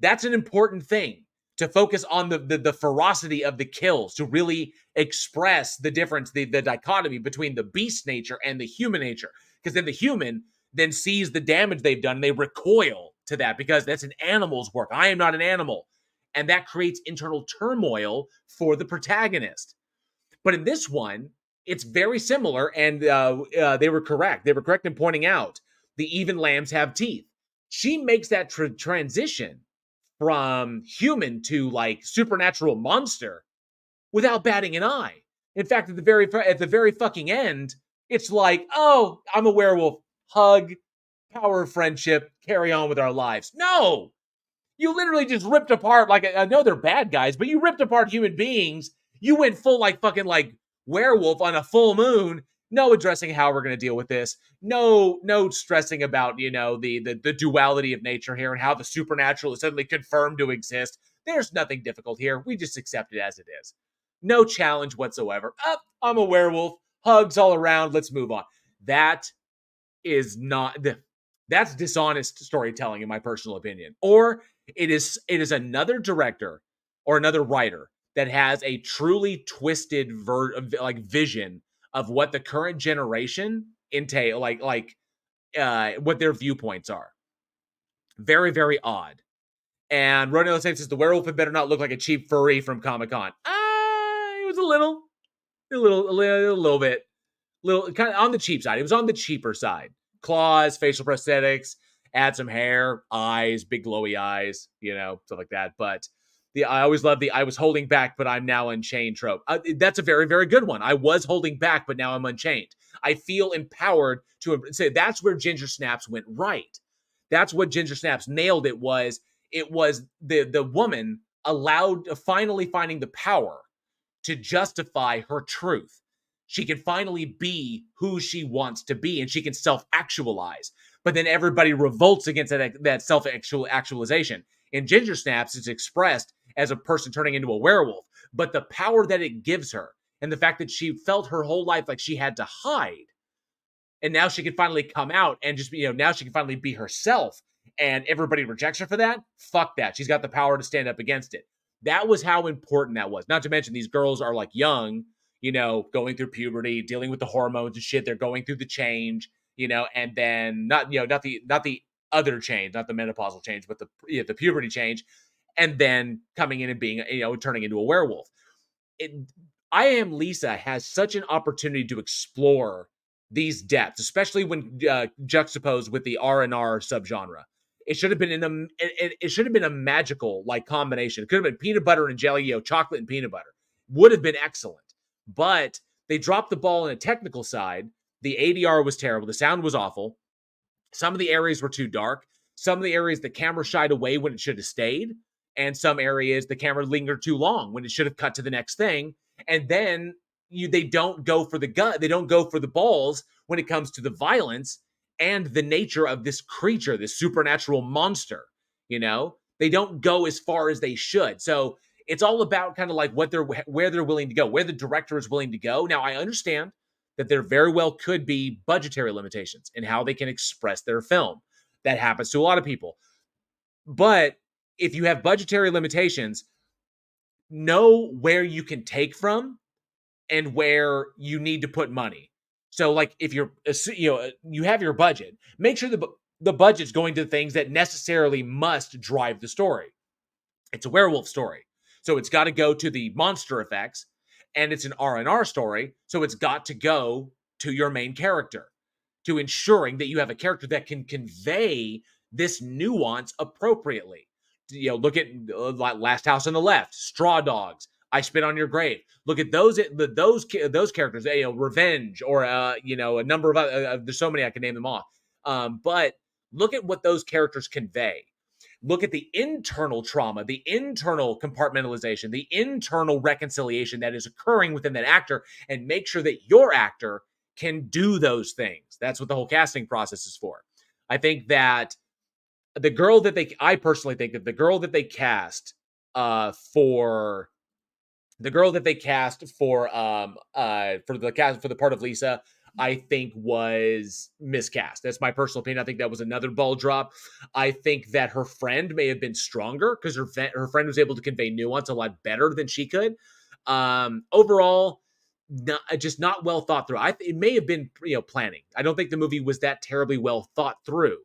that's an important thing to focus on the ferocity of the kills, to really express the difference, the dichotomy between the beast nature and the human nature. Because then the human then sees the damage they've done and they recoil to that, because that's an animal's work. I am not an animal. And that creates internal turmoil for the protagonist. But in this one, it's very similar, and they were correct. They were correct in pointing out the even lambs have teeth. She makes that transition from human to like supernatural monster without batting an eye. In fact, at the very fucking end, it's like, oh, I'm a werewolf. Hug, power of friendship, carry on with our lives. No! You literally just ripped apart, like, I know they're bad guys, but you ripped apart human beings. You went full fucking werewolf on a full moon. No addressing how we're going to deal with this. No stressing about, the duality of nature here and how the supernatural is suddenly confirmed to exist. There's nothing difficult here. We just accept it as it is. No challenge whatsoever. I'm a werewolf. Hugs all around. Let's move on. That is not... That's dishonest storytelling, in my personal opinion. Or it is another director or another writer that has a truly twisted vision of what the current generation entail, what their viewpoints are. Very, very odd. And Ronald says the werewolf had better not look like a cheap furry from Comic-Con. It was a little bit, kind of on the cheap side. It was on the cheaper side. Claws, facial prosthetics, add some hair, eyes, big glowy eyes, stuff like that. But I always love I was holding back, but I'm now unchained trope. That's a very, very good one. I was holding back, but now I'm unchained. I feel empowered to say that's where Ginger Snaps went right. That's what Ginger Snaps nailed. It was the woman finally finding the power to justify her truth. She can finally be who she wants to be, and she can self-actualize. But then everybody revolts against that self-actualization. In Ginger Snaps, it's expressed as a person turning into a werewolf. But the power that it gives her, and the fact that she felt her whole life like she had to hide, and now she can finally come out and just now she can finally be herself, and everybody rejects her for that. Fuck that. She's got the power to stand up against it. That was how important that was. Not to mention these girls are young, going through puberty, dealing with the hormones and shit. They're going through the change, and then not the other change, not the menopausal change, but the puberty change, and then coming in and being, turning into a werewolf. I Am Lisa has such an opportunity to explore these depths, especially when juxtaposed with the R&R subgenre. It should have been it should have been a magical combination. It could have been peanut butter and jelly, chocolate and peanut butter. Would have been excellent. But they dropped the ball on the technical side. The ADR was terrible. The sound was awful. Some of the areas were too dark. Some of the areas the camera shied away when it should have stayed. And some areas the camera lingered too long when it should have cut to the next thing. And then they don't go for the gun. They don't go for the balls when it comes to the violence and the nature of this creature, this supernatural monster. They don't go as far as they should. So it's all about kind of where they're willing to go, where the director is willing to go. Now, I understand that there very well could be budgetary limitations in how they can express their film. That happens to a lot of people. But if you have budgetary limitations, know where you can take from and where you need to put money. So if you're, you have your budget, make sure the budget's going to things that necessarily must drive the story. It's a werewolf story, so it's got to go to the monster effects, and it's an R&R story, so it's got to go to your main character, to ensuring that you have a character that can convey this nuance appropriately. Look at Last House on the Left, Straw Dogs, I Spit on Your Grave. Look at those characters, Revenge, or a number of there's so many I can name them off. But look at what those characters convey. Look at the internal trauma, the internal compartmentalization, the internal reconciliation that is occurring within that actor, and make sure that your actor can do those things. That's what the whole casting process is for. I think that I personally think that the girl that they cast for the part of Lisa, I think was miscast. That's my personal opinion. I think that was another ball drop. I think that her friend may have been stronger because her friend was able to convey nuance a lot better than she could. Overall, just not well thought through. It may have been planning. I don't think the movie was that terribly well thought through,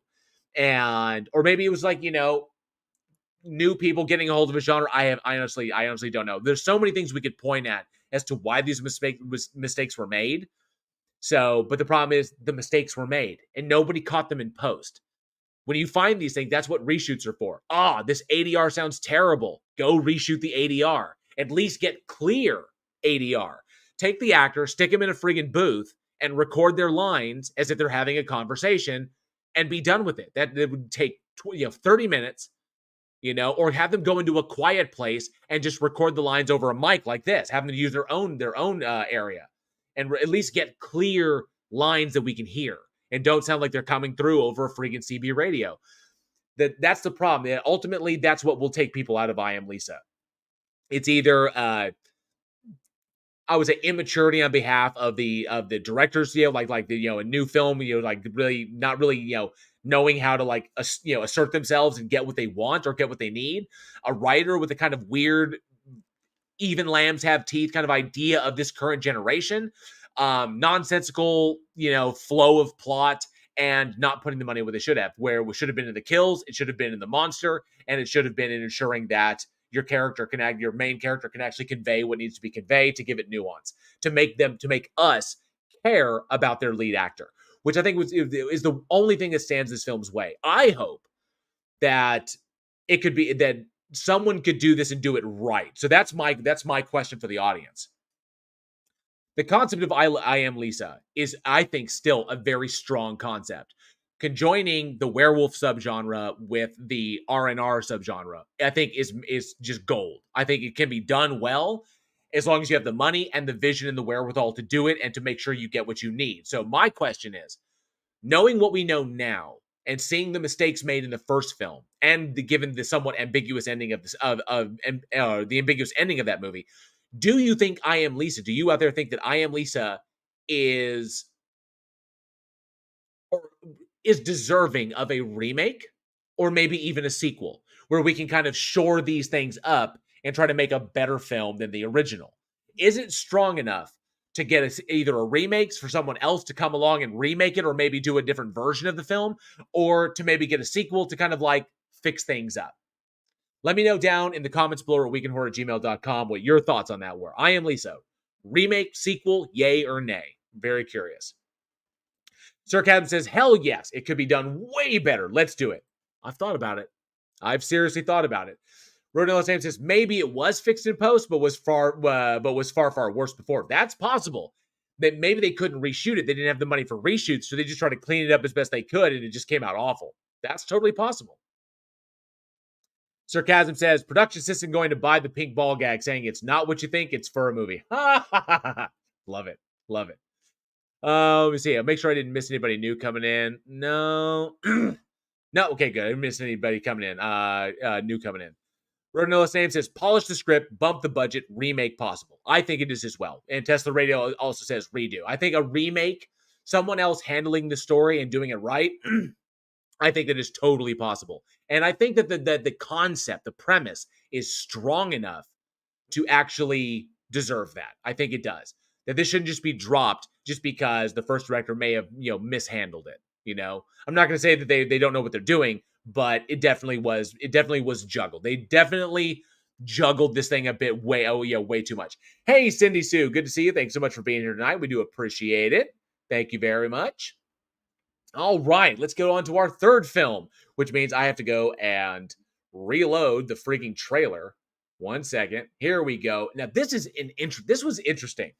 or maybe it was new people getting a hold of a genre. I honestly don't know. There's so many things we could point at as to why these mistakes were made. So, but the problem is the mistakes were made and nobody caught them in post. When you find these things, that's what reshoots are for. This ADR sounds terrible. Go reshoot the ADR. At least get clear ADR. Take the actor, stick him in a friggin' booth, and record their lines as if they're having a conversation and be done with it. That would take 30 minutes, or have them go into a quiet place and just record the lines over a mic like this, have them use their own area, and at least get clear lines that we can hear and don't sound like they're coming through over a freaking CB radio. That's the problem. Ultimately, that's what will take people out of I Am Lisa. It's either I would say immaturity on behalf of the directors, like a new film, like really not really, knowing how to like assert themselves and get what they want or get what they need. A writer with a kind of weird, even lambs have teeth kind of idea of this current generation, nonsensical, flow of plot, and not putting the money where they should have. Where it should have been in the kills, it should have been in the monster, and it should have been in ensuring that your main character can actually convey what needs to be conveyed, to give it nuance, to make us care about their lead actor, which I think is the only thing that stands this film's way. I hope that it could be that someone could do this and do it right. So that's my question for the audience. The concept of I Am Lisa is, I think, still a very strong concept. Conjoining the werewolf subgenre with the R&R subgenre, I think is just gold. I think it can be done well as long as you have the money and the vision and the wherewithal to do it and to make sure you get what you need. So my question is, knowing what we know now and seeing the mistakes made in the first film and given the somewhat ambiguous ending of the ambiguous ending of that movie, do you think I Am Lisa? Do you out there think that I Am Lisa is deserving of a remake or maybe even a sequel where we can kind of shore these things up and try to make a better film than the original? Is it strong enough to get either a remake for someone else to come along and remake it, or maybe do a different version of the film, or to maybe get a sequel to kind of like fix things up? Let me know down in the comments below at weekinhorror@gmail.com what your thoughts on that were. I Am Lisa, remake, sequel, yay or nay? Very curious. Sir Cadam says, hell yes, it could be done way better. Let's do it. I've thought about it. I've seriously thought about it. Rodnella Sam says, maybe it was fixed in post, but was far worse before. That's possible. That maybe they couldn't reshoot it. They didn't have the money for reshoots, so they just tried to clean it up as best they could, and it just came out awful. That's totally possible. Sarcasm says, production assistant going to buy the pink ball gag, saying it's not what you think, it's for a movie. Ha ha ha ha. Love it. Love it. Let me see. I'll make sure I didn't miss anybody new coming in. No. No, okay, good. I didn't miss anybody coming in. New coming in. Rodnella name says, polish the script, bump the budget, remake possible. I think it is as well. And Tesla Radio also says redo. I think a remake, someone else handling the story and doing it right, I think that is totally possible. And I think that the concept, the premise is strong enough to actually deserve that. I think it does. That this shouldn't just be dropped just because the first director may have, mishandled it. I'm not going to say that they don't know what they're doing, but it definitely was juggled. They definitely juggled this thing a bit way too much. Hey, Cindy Sue, good to see you. Thanks so much for being here tonight. We do appreciate it. Thank you very much. All right, let's go on to our third film, which means I have to go and reload the freaking trailer. 1 second. Here we go. Now, this was interesting.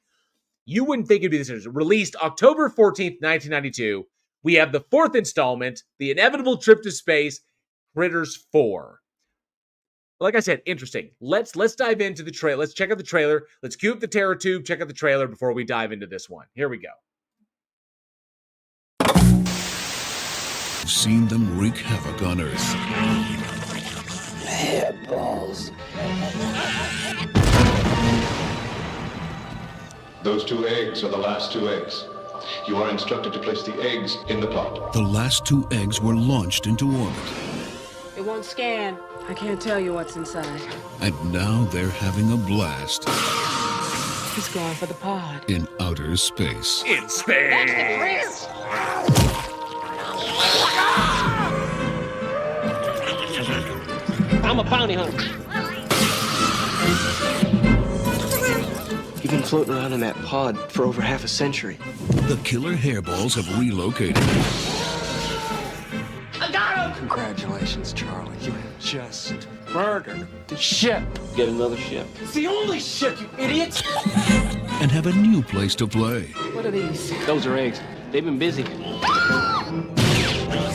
You wouldn't think it'd be this interesting. Released October 14th, 1992. We have the fourth installment, The Inevitable Trip to Space, Critters 4. Like I said, interesting. Let's dive into the trailer. Let's check out the trailer. Let's cue up the terror tube, check out the trailer before we dive into this one. Here we go. Seen them wreak havoc on Earth. Hairballs. Those 2 eggs are the last 2 eggs. You are instructed to place the eggs in the pot. The last 2 eggs were launched into orbit. It won't scan. I can't tell you what's inside. And now they're having a blast. He's going for the pod. In outer space. In space! I'm a bounty hunter. You've been floating around in that pod for over half a century. The killer hairballs have relocated. I got him! Congratulations, Charlie. You just murdered the ship. Get another ship. It's the only ship, you idiots! And have a new place to play. What are these? Those are eggs. They've been busy.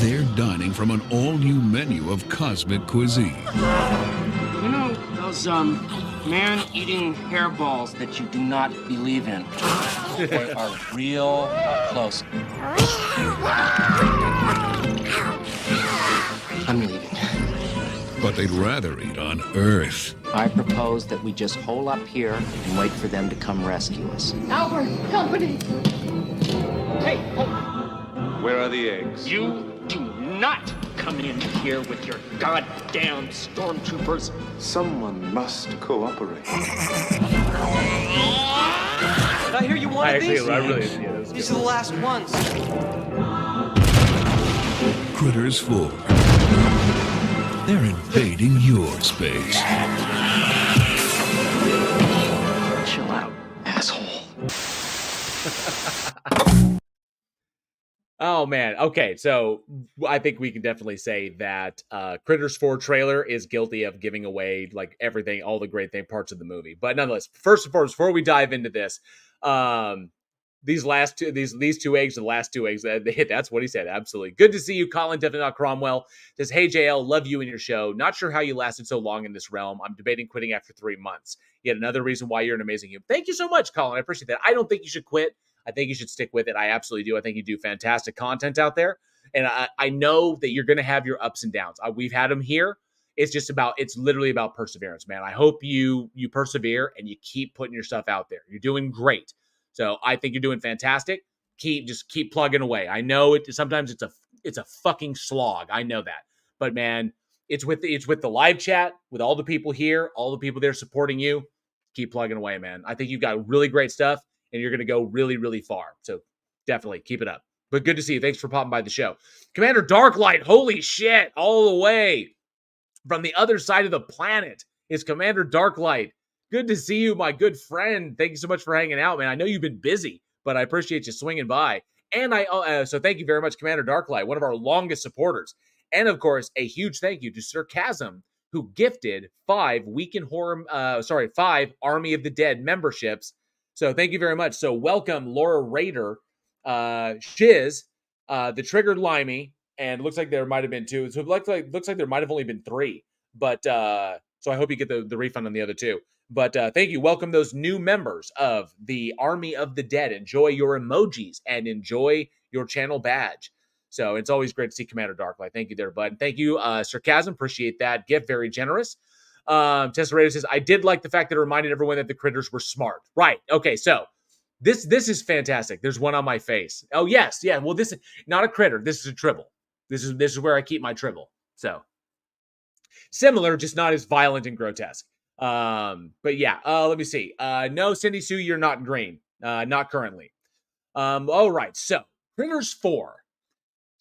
They're dining from an all-new menu of cosmic cuisine. You know those, man-eating hairballs that you do not believe in? They are real close. I'm leaving. what they'd rather eat on Earth. I propose that we just hole up here and wait for them to come rescue us. Our company! Hey, Where are the eggs? you do not come in here with your goddamn stormtroopers. Someone must cooperate. I hear you wanted these. I really, yeah, These are the last ones. Critters 4. They're invading your space. Chill out, asshole. Oh man. Okay, so I think we can definitely say that Critters 4 trailer is guilty of giving away like everything, all the great parts of the movie. But nonetheless, first and foremost, before we dive into this, these two eggs are the last two eggs. That's what he said. Absolutely. Good to see you, Colin. Definitely not Cromwell. Says, hey JL, love you and your show. Not sure how you lasted so long in this realm. I'm debating quitting after 3 months. Yet another reason why you're an amazing human. Thank you so much, Colin. I appreciate that. I don't think you should quit. I think you should stick with it. I absolutely do. I think you do fantastic content out there. And I know that you're going to have your ups and downs. We've had them here. It's literally about perseverance, man. I hope you persevere and you keep putting your stuff out there. You're doing great. So I think you're doing fantastic. Just keep plugging away. I know sometimes it's a fucking slog. I know that. But man, it's with the live chat, with all the people here, all the people there supporting you. Keep plugging away, man. I think you've got really great stuff. And you're going to go really, really far. So definitely keep it up. But good to see you. Thanks for popping by the show. Commander Darklight, holy shit, all the way from the other side of the planet is Commander Darklight. Good to see you, my good friend. Thank you so much for hanging out, man. I know you've been busy, but I appreciate you swinging by. And so thank you very much, Commander Darklight, one of our longest supporters. And of course, a huge thank you to Sarcasm, who gifted 5 Army of the Dead memberships. So thank you very much. So welcome Laura Rader, Shiz, the Triggered Limey, and it looks like there might have been 2. So it looks like there might have only been 3. But so I hope you get the refund on the other 2. But thank you. Welcome those new members of the Army of the Dead. Enjoy your emojis and enjoy your channel badge. So it's always great to see Commander Darklight. Thank you there, bud. Thank you, Sarcasm. Appreciate that gift. Very generous. Tesserator says, I did like the fact that it reminded everyone that the critters were smart. Right. Okay. So this is fantastic. There's one on my face. Oh yes. Yeah. Well, this is not a critter. This is a tribble. This is where I keep my tribble. So similar, just not as violent and grotesque. But yeah, let me see. No, Cindy Sue, you're not green. Not currently. All right. So Critters 4.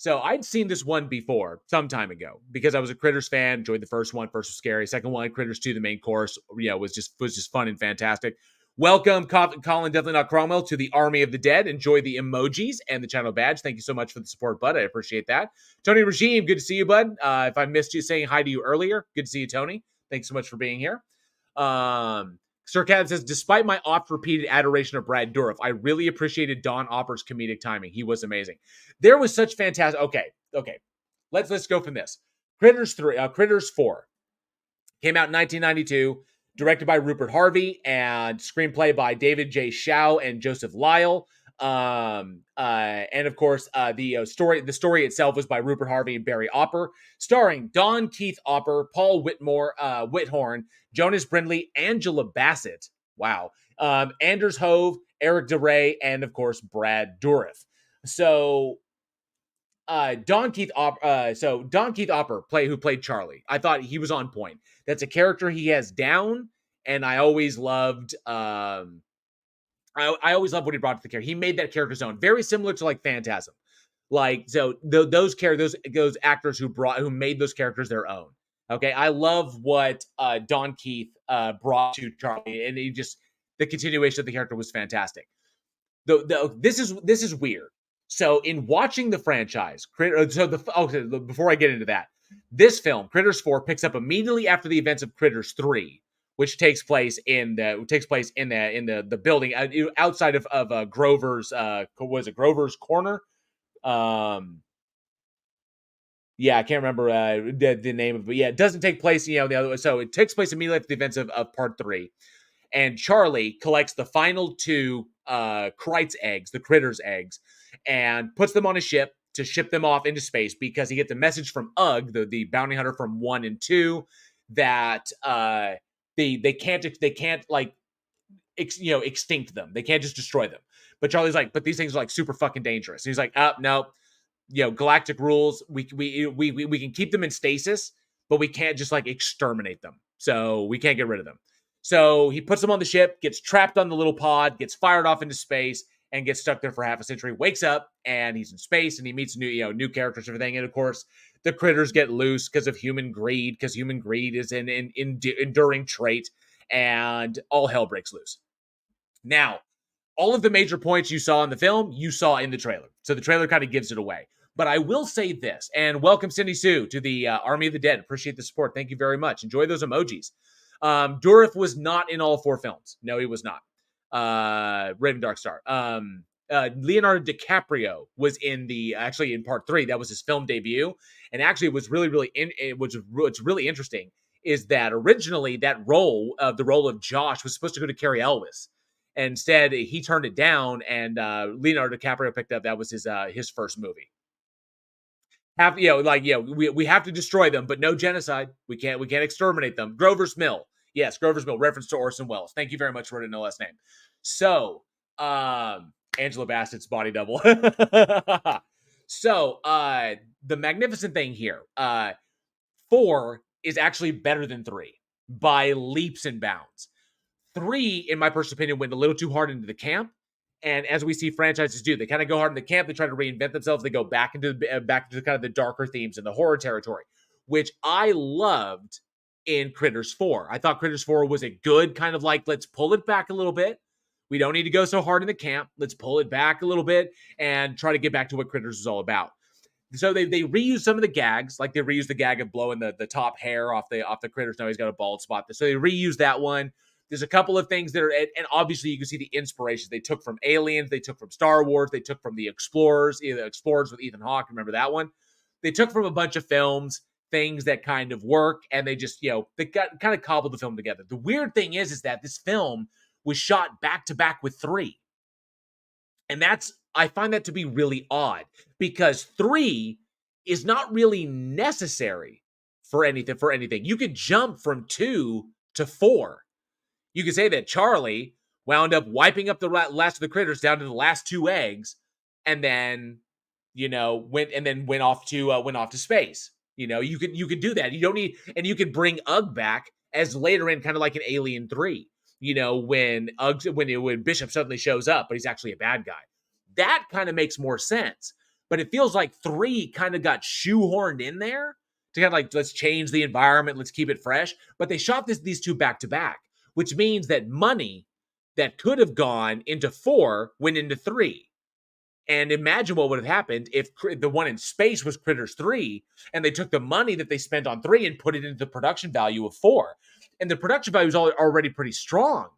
So I'd seen this one before some time ago because I was a Critters fan. Enjoyed the first one. First was scary. Second one, Critters 2, the main course, was just fun and fantastic. Welcome, Colin, definitely not Cromwell, to the Army of the Dead. Enjoy the emojis and the channel badge. Thank you so much for the support, bud. I appreciate that. Tony Regime, good to see you, bud. If I missed you saying hi to you earlier, good to see you, Tony. Thanks so much for being here. Sir Cat says, despite my oft-repeated adoration of Brad Dourif, I really appreciated Don Opper's comedic timing. He was amazing. There was such fantastic. Okay. Let's go from this. Critters 4 came out in 1992, directed by Rupert Harvey, and screenplay by David J. Shaw and Joseph Lyle. And of course, the story itself was by Rupert Harvey and Barry Opper, starring Don Keith Opper, Paul Whithorn, Jonas Brindley, Angela Bassett. Wow. Anders Hove, Eric DeRay, and of course, Brad Dourif. So, Don Keith Opper, who played Charlie. I thought he was on point. That's a character he has down, and I always loved, I always loved what he brought to the character. He made that character's own, very similar to like Phantasm. Like, so those actors who made those characters their own. Okay, I love what Don Keith brought to Charlie, and the continuation of the character was fantastic. This is weird. So in watching the franchise, before I get into that, this film, Critters 4, picks up immediately after the events of Critters 3, which takes place in the building outside of Grover's Grover's Corner. Yeah, I can't remember the name of it, but yeah, it doesn't take place, the other way. So it takes place immediately after the events of part 3. And Charlie collects the final 2 Kreitz eggs, the Critters eggs, and puts them on a ship to ship them off into space because he gets a message from Ugg, the bounty hunter from 1 and 2, that they can't like extinct them. They can't just destroy them. But Charlie's like, but these things are like super fucking dangerous. And he's like, no, galactic rules. We can keep them in stasis, but we can't just like exterminate them. So we can't get rid of them. So he puts them on the ship, gets trapped on the little pod, gets fired off into space, and gets stuck there for half a century. Wakes up and he's in space and he meets new characters and everything. And of course, the critters get loose because of human greed, because human greed is an enduring trait, and all hell breaks loose. Now, all of the major points you saw in the film, you saw in the trailer. So the trailer kind of gives it away. But I will say this, and welcome Cindy Sue to the Army of the Dead. Appreciate the support. Thank you very much. Enjoy those emojis. Dourif was not in all 4 films. No, he was not. Raven Dark Star. Leonardo DiCaprio was in part 3. That was his film debut. And actually it was what's really interesting is that originally that role, the role of Josh, was supposed to go to Cary Elwes. Instead, he turned it down, and Leonardo DiCaprio picked up. That was his first movie. We have to destroy them, but no genocide. We can't exterminate them. Grover's Mill. Yes, Grover's Mill, reference to Orson Welles. Thank you very much for the no last name. So, Angela Bassett's body double. So, the magnificent thing here, 4 is actually better than 3 by leaps and bounds. 3, in my personal opinion, went a little too hard into the camp. And as we see franchises do, they kind of go hard in the camp. They try to reinvent themselves. They go back into kind of the darker themes and the horror territory, which I loved in Critters 4. I thought Critters 4 was a good kind of like, let's pull it back a little bit. We don't need to go so hard in the camp. Let's pull it back a little bit and try to get back to what Critters is all about. So they reuse some of the gags, like they reuse the gag of blowing the top hair off the critters. Now he's got a bald spot. So they reuse that one. There's a couple of things that are, and obviously you can see the inspirations they took from Aliens, they took from Star Wars, they took from the Explorers with Ethan Hawke. Remember that one? They took from a bunch of films, things that kind of work, and they just, they got kind of cobbled the film together. The weird thing is that this film was shot back to back with 3. And I find that to be really odd because 3 is not really necessary for anything. You could jump from 2 to 4. You could say that Charlie wound up wiping up the last of the critters down to the last 2 eggs, and then, went off to space. You could do that. You don't need, and you could bring Ugg back as later in kind of like an Alien 3. When Bishop suddenly shows up, but he's actually a bad guy. That kind of makes more sense. But it feels like 3 kind of got shoehorned in there to kind of like, let's change the environment, let's keep it fresh. But they shot these 2 back to back, which means that money that could have gone into 4 went into 3. And imagine what would have happened if the one in space was Critters 3, and they took the money that they spent on 3 and put it into the production value of 4. And the production value is already pretty strong.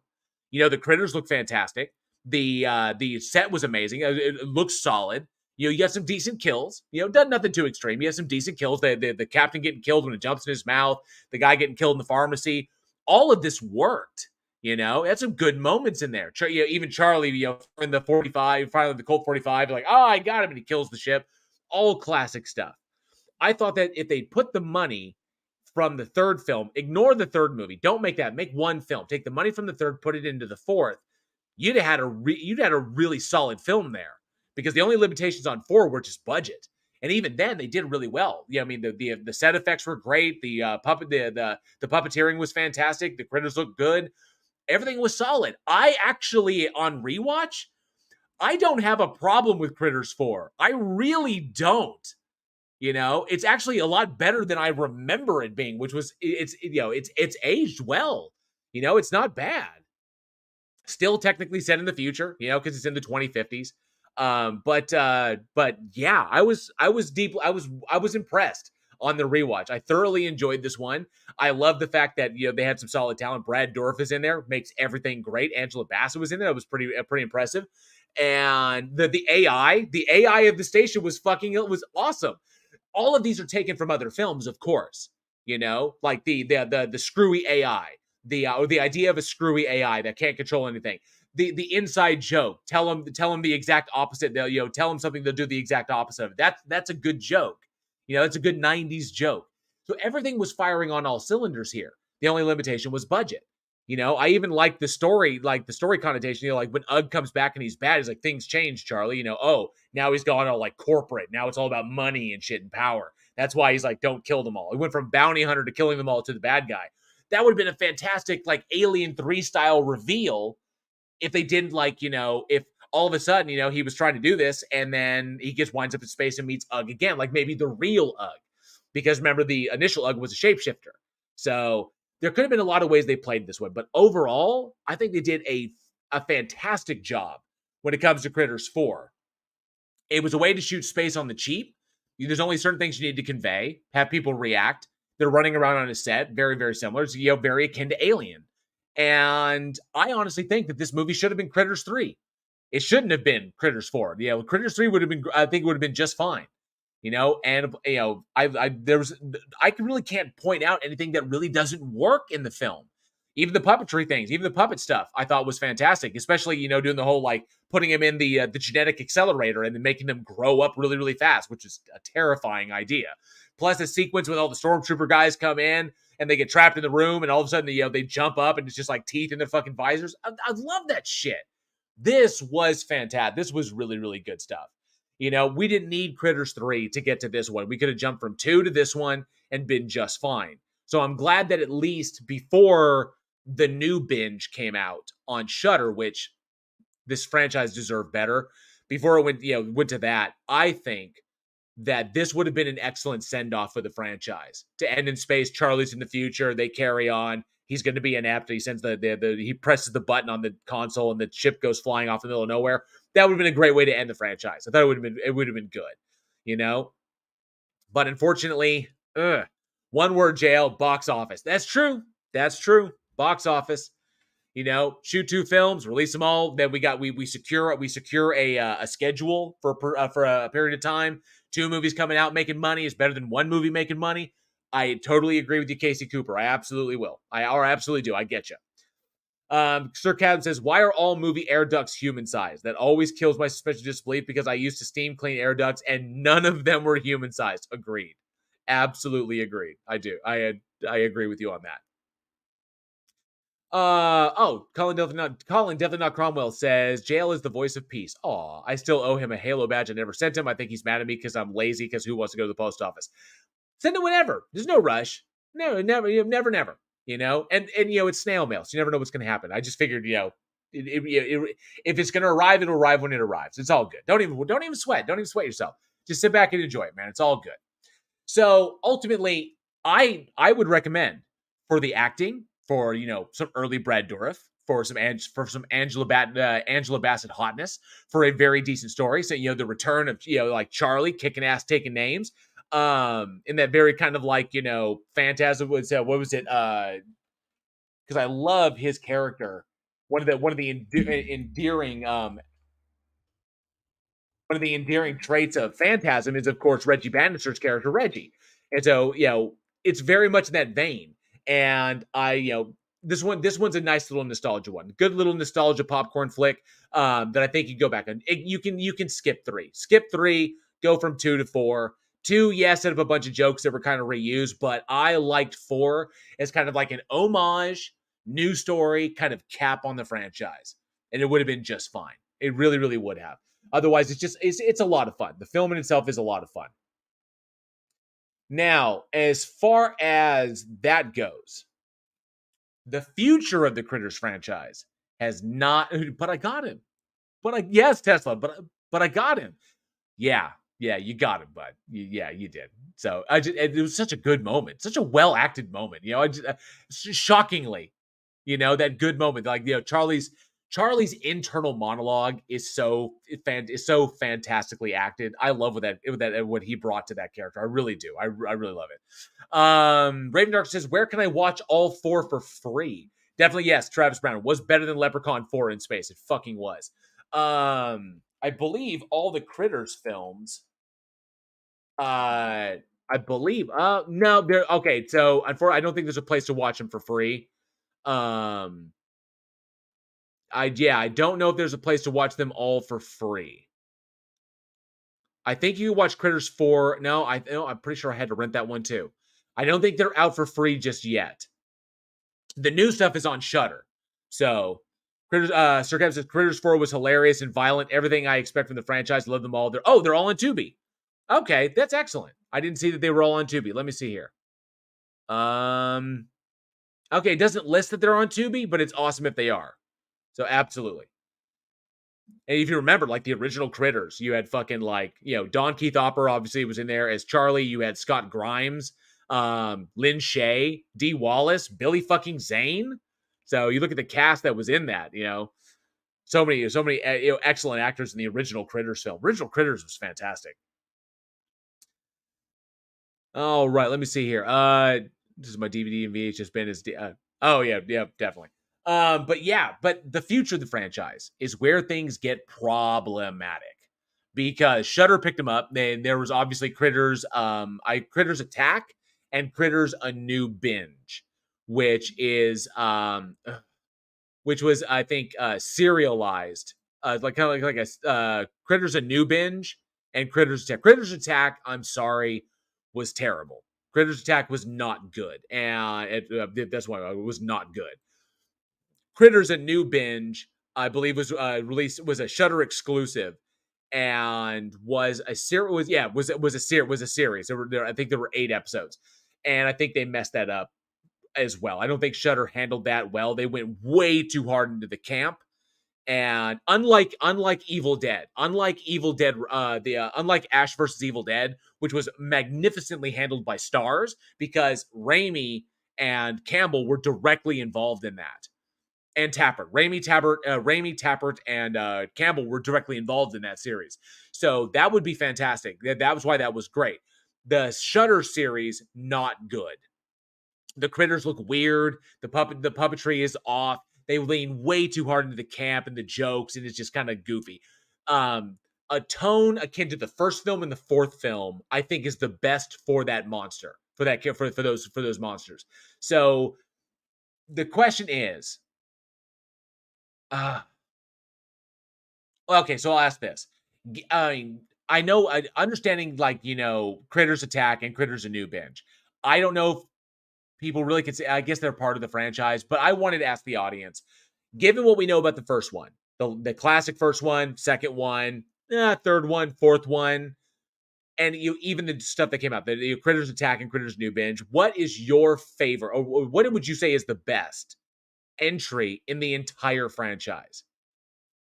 The critters look fantastic. The set was amazing. It looks solid. You got some decent kills. Done nothing too extreme. You have some decent kills. The captain getting killed when it jumps in his mouth. The guy getting killed in the pharmacy. All of this worked. Had some good moments in there. Even Charlie, in the 45, finally the Colt 45, like, oh, I got him, and he kills the ship. All classic stuff. I thought that if they put the money from the 3rd film, ignore the 3rd movie, don't make that, make one film. Take the money from the 3rd, put it into the 4th. You'd had a really solid film there, because the only limitations on 4 were just budget. And even then, they did really well. The set effects were great. The puppeteering was fantastic. The critters looked good. Everything was solid. I actually, on rewatch, I don't have a problem with Critters 4. I really don't. It's actually a lot better than I remember it being, which was it's aged well. It's not bad. Still technically set in the future, because it's in the 2050s. But yeah, I was impressed on the rewatch. I thoroughly enjoyed this one. I love the fact that they had some solid talent. Brad Dourif is in there, makes everything great. Angela Bassett was in there. That was pretty impressive. And the AI of the station was awesome. All of these are taken from other films, of course. Like the screwy AI, the idea of a screwy AI that can't control anything. the inside joke. Tell them the exact opposite. They'll tell them something, they'll do the exact opposite of it. That's a good joke. It's a good 90s joke. So everything was firing on all cylinders here. The only limitation was budget. I even like the story connotation. Like when Ugg comes back and he's bad, he's like, things change, Charlie. Oh, now he's gone all like corporate. Now it's all about money and shit and power. That's why he's like, don't kill them all. He went from bounty hunter to killing them all to the bad guy. That would have been a fantastic like Alien 3 style reveal if they didn't if all of a sudden, he was trying to do this and then he just winds up in space and meets Ugg again, like maybe the real Ugg. Because remember, the initial Ugg was a shapeshifter. So there could have been a lot of ways they played this way. But overall, I think they did a fantastic job when it comes to Critters 4. It was a way to shoot space on the cheap. There's only certain things you need to convey, have people react. They're running around on a set, very, very similar. It's, very akin to Alien. And I honestly think that this movie should have been Critters 3. It shouldn't have been Critters 4. Critters 3 would have been, I think it would have been just fine. I really can't point out anything that really doesn't work in the film. Even the puppetry things, even the puppet stuff, I thought was fantastic. Especially, doing the whole like putting him in the genetic accelerator and then making them grow up really, really fast, which is a terrifying idea. Plus a sequence when all the stormtrooper guys come in and they get trapped in the room and all of a sudden they jump up and it's just like teeth in their fucking visors. I love that shit. This was fantastic. This was really, really good stuff. We didn't need Critters 3 to get to this one. We could have jumped from 2 to this one and been just fine. So I'm glad that at least before the new binge came out on Shudder, which this franchise deserved better, before it went to that, I think that this would have been an excellent send-off for the franchise. To end in space, Charlie's in the future, they carry on. He's going to be inept. He sends he presses the button on the console and the ship goes flying off in the middle of nowhere. That would have been a great way to end the franchise. I thought it would have been good, But unfortunately, one word, jail, box office. That's true. Box office. Shoot 2 films, release them all. Then we secure a schedule for a period of time. 2 movies coming out making money is better than 1 movie making money. I totally agree with you, Casey Cooper. I absolutely will. I absolutely do. I get you. Sir Cadam says, why are all movie air ducts human-sized? That always kills my suspension of disbelief because I used to steam clean air ducts and none of them were human-sized. Agreed. Absolutely agreed. I do. I agree with you on that. Colin Definitely Not Cromwell says, Jail is the voice of peace. Aw, I still owe him a Halo badge I never sent him. I think he's mad at me because I'm lazy because who wants to go to the post office? Send it whenever. There's no rush. No, never. And it's snail mail, so you never know what's going to happen. I just figured, if it's going to arrive, it'll arrive when it arrives. It's all good. Don't even sweat. Don't even sweat yourself. Just sit back and enjoy it, man. It's all good. So ultimately, I would recommend for the acting, for some early Brad Dourif, for some Angela Bassett hotness, for a very decent story. So the return of like Charlie kicking ass, taking names. In that very kind of like, phantasm was, what was it? Because I love his character. One of the endearing traits of Phantasm is, of course, Reggie Bannister's character, Reggie. And so, it's very much in that vein. And this one's a nice little nostalgia one. Good little nostalgia popcorn flick that I think you go back and you can skip 3. Skip 3, go from 2 to 4. 2, yes, set up a bunch of jokes that were kind of reused, but I liked 4 as kind of like an homage, new story, kind of cap on the franchise. And it would have been just fine. It really, really would have. Otherwise, it's a lot of fun. The film in itself is a lot of fun. Now, as far as that goes, the future of the Critters franchise has not, but I got him. Yes, Tesla, but I got him. Yeah, you got him, bud. Yeah, you did. So it was such a good moment, such a well-acted moment. Shockingly, that good moment. Like, Charlie's internal monologue is so fantastically acted. I love what he brought to that character. I really do. I really love it. Raven Dark says, where can I watch all 4 for free? Definitely yes. Travis Brown was better than Leprechaun 4 in space. It fucking was. I believe all the Critters films. I believe. No, they're okay. So I don't think there's a place to watch them for free. I don't know if there's a place to watch them all for free. I think you watch Critters 4. No, I'm pretty sure I had to rent that one too. I don't think they're out for free just yet. The new stuff is on Shudder. So, Critters, Sir Kev says Critters 4 was hilarious and violent. Everything I expect from the franchise. Love them all. They're all on Tubi. Okay, that's excellent. I didn't see that they were all on Tubi. Let me see here. Okay, it doesn't list that they're on Tubi, but it's awesome if they are. So absolutely. And if you remember, like the original Critters, you had fucking like, Don Keith Opper obviously was in there as Charlie. You had Scott Grimes, Lynn Shay, Dee Wallace, Billy fucking Zane. So you look at the cast that was in that, so many excellent actors in the original Critters film. Original Critters was fantastic. All right, let me see here. This is my DVD and VHS bin. Yeah, definitely. But the future of the franchise is where things get problematic because Shudder picked them up. Then there was obviously Critters, Critters Attack and Critters A New Binge, which was I think serialized, like kind of like a Critters A New Binge and Critters Attack. Critters Attack, I'm sorry, was terrible. Critters Attack was not good, and that's why it was not good. Critters A New Binge, I believe, was a Shudder exclusive, and was a series. Was a series. I think there were 8 episodes, and I think they messed that up as well. I don't think Shudder handled that well. They went way too hard into the camp, and unlike Evil Dead, unlike Ash versus Evil Dead, which was magnificently handled by Starz because Raimi and Campbell were directly involved in that. And Tappert, Raimi Tappert, and Campbell were directly involved in that series. So that would be fantastic. That was why that was great. The Shudder series, not good. The critters look weird. The puppetry is off. They lean way too hard into the camp and the jokes, and it's just kind of goofy. A tone akin to the first film and the fourth film, I think, is the best for that monster, for those monsters. So the question is, okay, so I'll ask this. I know, understanding Critters Attack and Critters A New Binge. I don't know if people really could say, I guess they're part of the franchise, but I wanted to ask the audience, given what we know about the first one, the classic first one, second one, third one, fourth one, and even the stuff that came out, the Critters Attack and Critters New Binge, what is your favorite, or what would you say is the best entry in the entire franchise?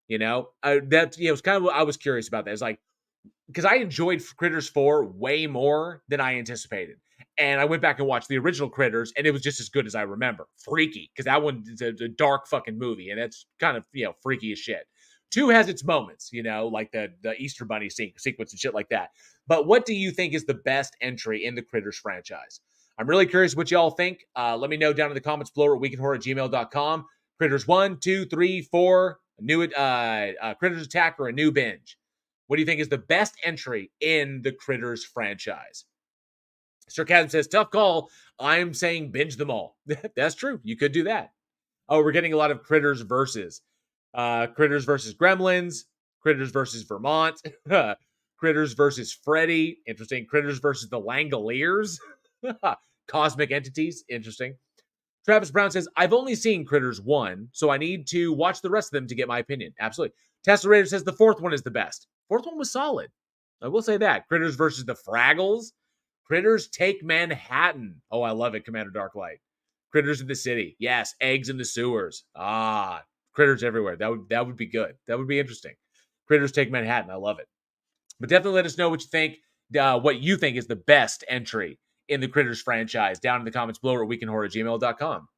It's kind of what I was curious about that. It's like, because I enjoyed Critters 4 way more than I anticipated. And I went back and watched the original Critters, and it was just as good as I remember. Freaky, because that one is a dark fucking movie, and that's kind of, freaky as shit. 2 has its moments, like the Easter Bunny sequence and shit like that. But what do you think is the best entry in the Critters franchise? I'm really curious what y'all think. Let me know down in the comments below at weekinhorror@gmail.com. Critters 1, 2, 3, 4, Critters Attack, or A New Binge. What do you think is the best entry in the Critters franchise? Sarcasm says, tough call. I'm saying binge them all. That's true. You could do that. Oh, we're getting a lot of Critters versus. Critters versus Gremlins. Critters versus Vermont. Critters versus Freddy. Interesting. Critters versus the Langoliers. Cosmic entities. Interesting. Travis Brown says, I've only seen Critters 1, so I need to watch the rest of them to get my opinion. Absolutely. Tesla Raider says the fourth one is the best. Fourth one was solid. I will say that. Critters versus the Fraggles. Critters Take Manhattan. Oh, I love it, Commander Darklight. Critters in the City. Yes, Eggs in the Sewers. Critters everywhere. That would be good. That would be interesting. Critters Take Manhattan. I love it. But definitely let us know what you think. What you think is the best entry in the Critters franchise down in the comments below at weekinhorror@gmail.com.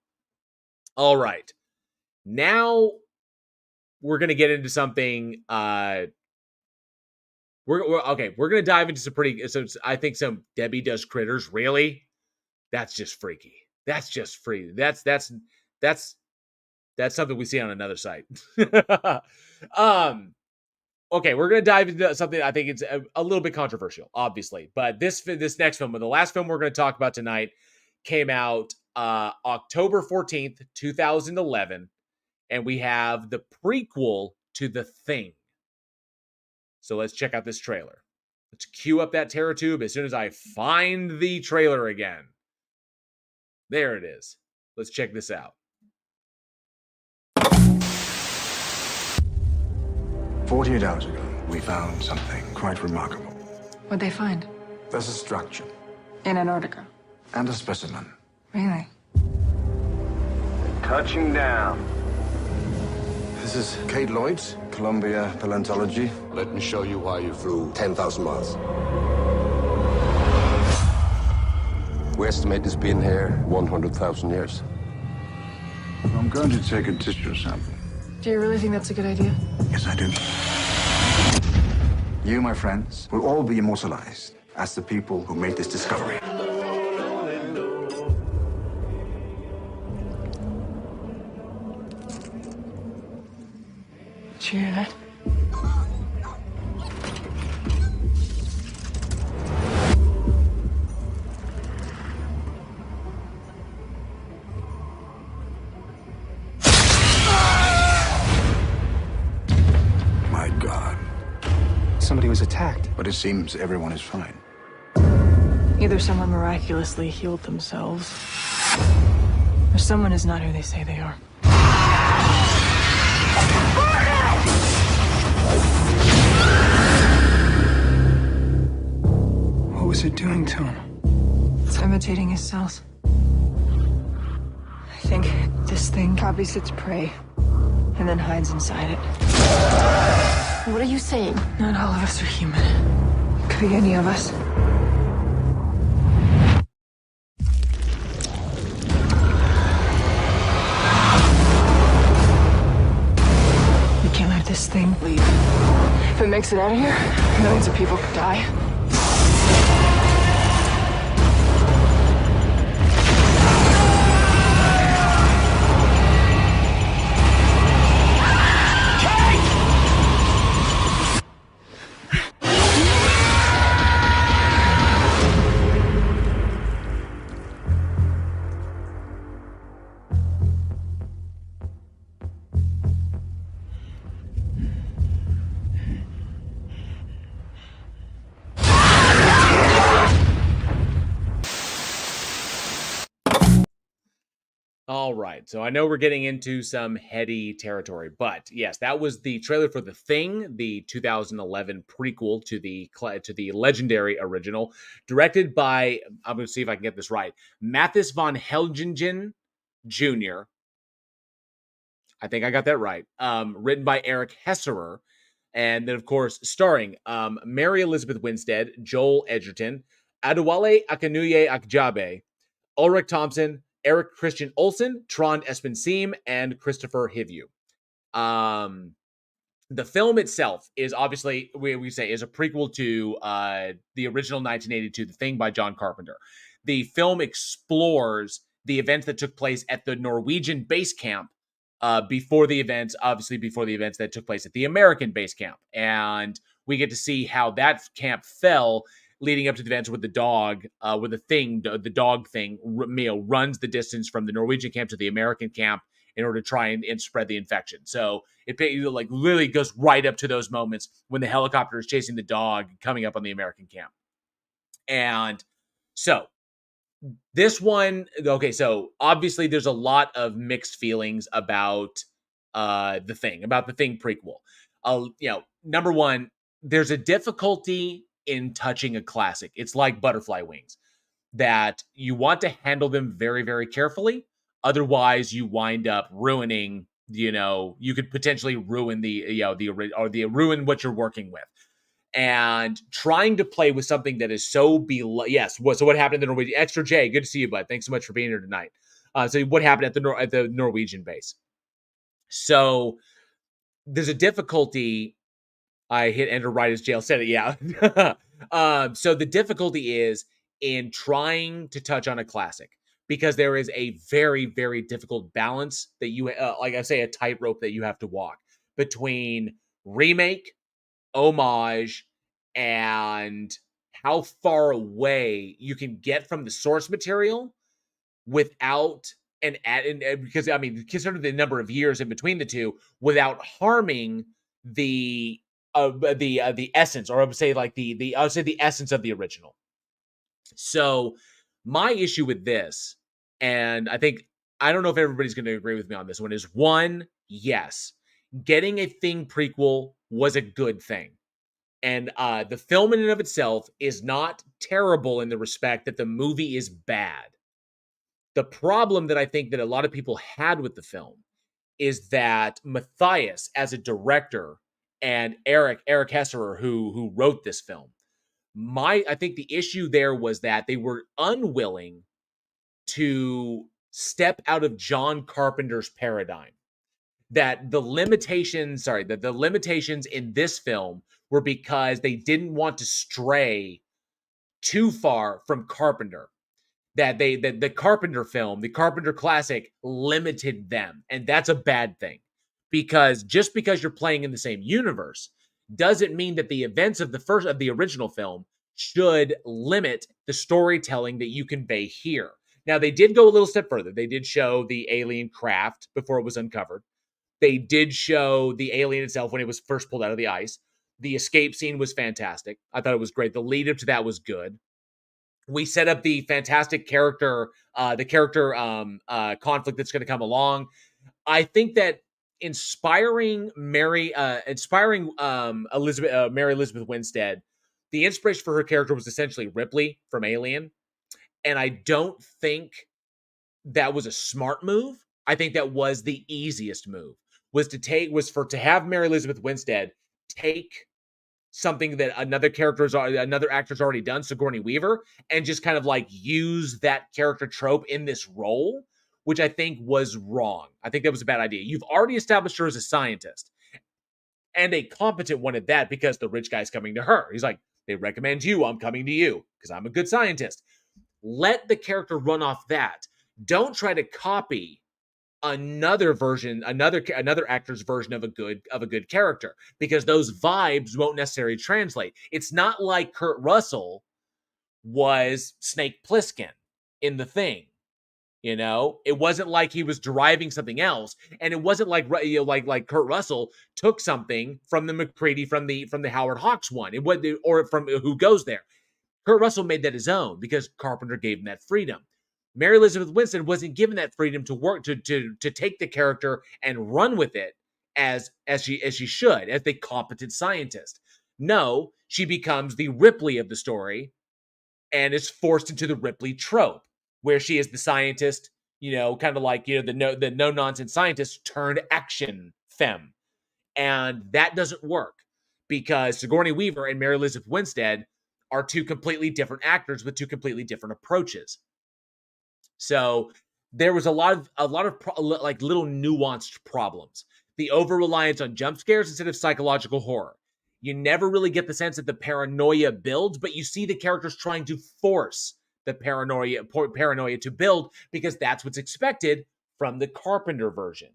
All right. Now we're going to get into something. We're going to dive into I think some Debbie Does Critters. Really? That's just freaky. That's just free. That's something we see on another site. Okay, we're going to dive into something I think it's a little bit controversial, obviously. But this next film, the last film we're going to talk about tonight, came out October 14th, 2011. and we have the prequel to The Thing. So let's check out this trailer. Let's cue up that TerraTube as soon as I find the trailer again. There it is. Let's check this out. 48 hours ago, we found something quite remarkable. What'd they find? There's a structure In Antarctica. and a specimen. Really? Touching down. This is Kate Lloyd's Columbia Paleontology. Let me show you why you flew 10,000 miles. We estimate it's been here 100,000 years. I'm going to take a tissue sample. Do you really think that's a good idea? Yes, I do. You, my friends, will all be immortalized as the people who made this discovery. Did you hear that? My God. Somebody was attacked. But it seems everyone is fine. Either someone miraculously healed themselves, or someone is not who they say they are. What was it doing to him? It's imitating his cells. I think this thing copies its prey and then hides inside it. What are you saying? Not all of us are human. Could be any of us. We can't let this thing leave. If it makes it out of here, millions of people could die. All right, so I know we're getting into some heady territory, but yes, that was the trailer for The Thing, the 2011 prequel to the legendary original, directed by, I'm going to see if I can get this right, Mathis von Helgingen Jr. I think I got that right. Written by Eric Hesserer, and then of course starring Mary Elizabeth Winstead, Joel Edgerton, Adewale Akanuye Akjabe, Ulrich Thompson, Eric Christian Olsen, Trond Espen Seam, and Christopher Hivju. The film itself is obviously, we say, is a prequel to the original 1982 The Thing by John Carpenter. The film explores the events that took place at the Norwegian base camp before the events that took place at the American base camp. And we get to see how that camp fell leading up to the events with the dog, where the dog thing, runs the distance from the Norwegian camp to the American camp in order to try and spread the infection. So it literally goes right up to those moments when the helicopter is chasing the dog coming up on the American camp. And so this one, okay, so obviously there's a lot of mixed feelings about the Thing prequel. Number one, there's a difficulty in touching a classic. It's like butterfly wings, that you want to handle them very, very carefully. Otherwise, you wind up ruining, you could potentially ruin ruin what you're working with. And trying to play with something that is so below. Yes. So what happened in the Norwegian? Extra J, good to see you, bud. Thanks so much for being here tonight. So what happened at the Norwegian base? So there's a difficulty. I hit enter right as Jail said it. Yeah. So the difficulty is in trying to touch on a classic, because there is a very, very difficult balance that you, like I say, a tightrope that you have to walk between remake, homage, and how far away you can get from the source material without and because I mean, consider the number of years in between the two without harming the essence, or I would say like I would say the essence of the original. So my issue with this, and I don't know if everybody's going to agree with me on this one, is one, yes, getting a Thing prequel was a good thing. And the film in and of itself is not terrible in the respect that the movie is bad. The problem that I think that a lot of people had with the film is that Matthias, as a director, and Eric Hesserer, who wrote this film, I think the issue there was that they were unwilling to step out of John Carpenter's paradigm. That the limitations in this film were because they didn't want to stray too far from Carpenter. That the Carpenter film, the Carpenter classic, limited them, and that's a bad thing. Because just because you're playing in the same universe doesn't mean that the events of the original film should limit the storytelling that you convey here. Now, they did go a little step further. They did show the alien craft before it was uncovered. They did show the alien itself when it was first pulled out of the ice. The escape scene was fantastic. I thought it was great. The lead up to that was good. We set up the fantastic conflict that's going to come along. I think that inspiring Mary Elizabeth Winstead, the inspiration for her character was essentially Ripley from Alien, and I don't think that was a smart move. I think that was the easiest move. To have Mary Elizabeth Winstead take something that another actor's already done, Sigourney Weaver, and just kind of like use that character trope in this role, which I think was wrong. I think that was a bad idea. You've already established her as a scientist, and a competent one at that, because the rich guy's coming to her. He's like, they recommend you, I'm coming to you, because I'm a good scientist. Let the character run off that. Don't try to copy another actor's version of a good character, because those vibes won't necessarily translate. It's not like Kurt Russell was Snake Plissken in The Thing. You know, it wasn't like he was deriving something else, and it wasn't like like Kurt Russell took something from the McCready from the Howard Hawks one. It was, or from Who Goes There. Kurt Russell made that his own because Carpenter gave him that freedom. Mary Elizabeth Winstead wasn't given that freedom to work to take the character and run with it as she should, as the competent scientist. No, she becomes the Ripley of the story and is forced into the Ripley trope, where she is the scientist, kind of like, the no nonsense scientist turned action femme. And that doesn't work because Sigourney Weaver and Mary Elizabeth Winstead are two completely different actors with two completely different approaches. So there was a lot of little nuanced problems. The over-reliance on jump scares instead of psychological horror. You never really get the sense that the paranoia builds, but you see the characters trying to force the paranoia to build because that's what's expected from the Carpenter version.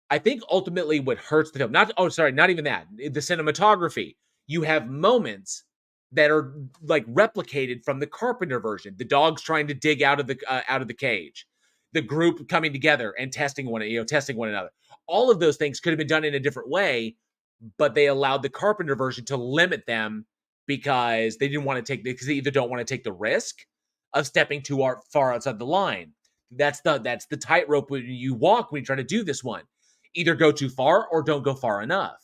I think ultimately what hurts the film, not even that, the cinematography. You have moments that are like replicated from the Carpenter version. The dogs trying to dig out of the cage, the group coming together and testing one another. All of those things could have been done in a different way, but they allowed the Carpenter version to limit them because they either don't want to take the risk of stepping too far outside the line. That's the tightrope you walk when you try to do this one. Either go too far or don't go far enough.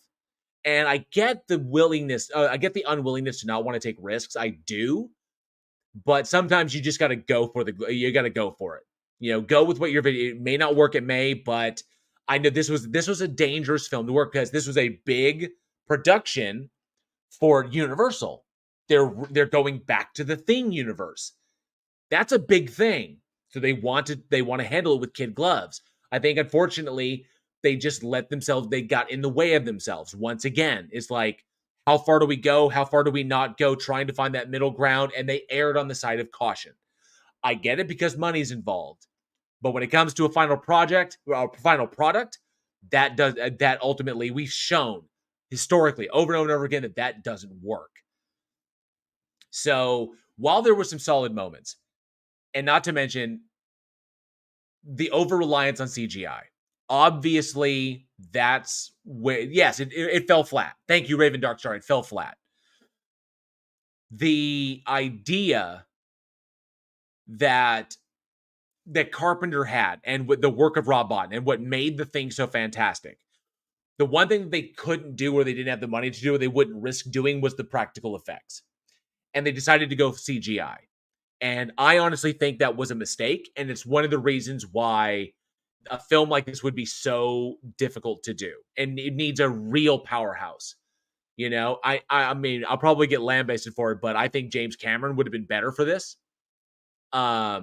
And I get the unwillingness to not want to take risks. I do. But sometimes you just got to go for it. Go with what your video, it may not work, it may, but I know this was a dangerous film to work because this was a big production for Universal. They're going back to the Thing universe. That's a big thing. So they want to handle it with kid gloves. I think unfortunately they just they got in the way of themselves. Once again, it's like, how far do we go? How far do we not go? Trying to find that middle ground, and they erred on the side of caution. I get it because money's involved. But when it comes to a final product, that ultimately we've shown historically over and over again that doesn't work. So while there were some solid moments, and not to mention the over-reliance on CGI. Obviously, that's where, yes, it fell flat. Thank you, Raven Darkstar. It fell flat. The idea that Carpenter had, and with the work of Rob Bottin, and what made the thing so fantastic, the one thing that they couldn't do, or they didn't have the money to do, or they wouldn't risk doing, was the practical effects. And they decided to go CGI. And I honestly think that was a mistake, and it's one of the reasons why a film like this would be so difficult to do, and it needs a real powerhouse. You know, I mean, I'll probably get lambasted for it, but I think James Cameron would have been better for this. I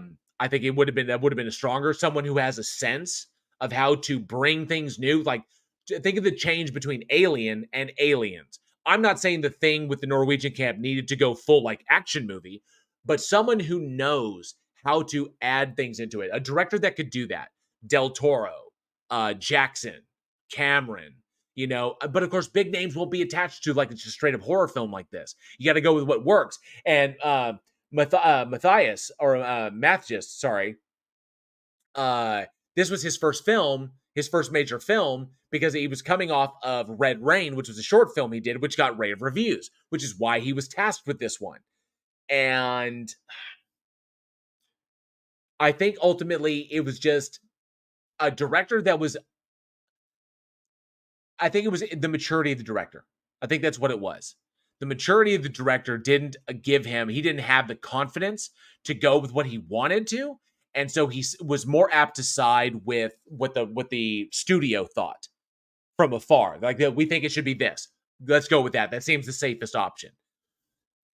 think that would have been a stronger, someone who has a sense of how to bring things new. Like, think of the change between Alien and Aliens. I'm not saying the Thing with the Norwegian camp needed to go full like action movie, but someone who knows how to add things into it. A director that could do that. Del Toro, Jackson, Cameron, you know, but of course, big names won't be attached to like it's a straight up horror film like this. You got to go with what works. And Matthias, sorry, this was his first film, his first major film, because he was coming off of Red Rain, which was a short film he did, which got rave reviews, which is why he was tasked with this one. And I think ultimately it was just a director that was, I think it was the maturity of the director. I think that's what it was. The maturity of the director didn't give him, he didn't have the confidence to go with what he wanted to. And so he was more apt to side with what the studio thought from afar. Like, we think it should be this. Let's go with that. That seems the safest option.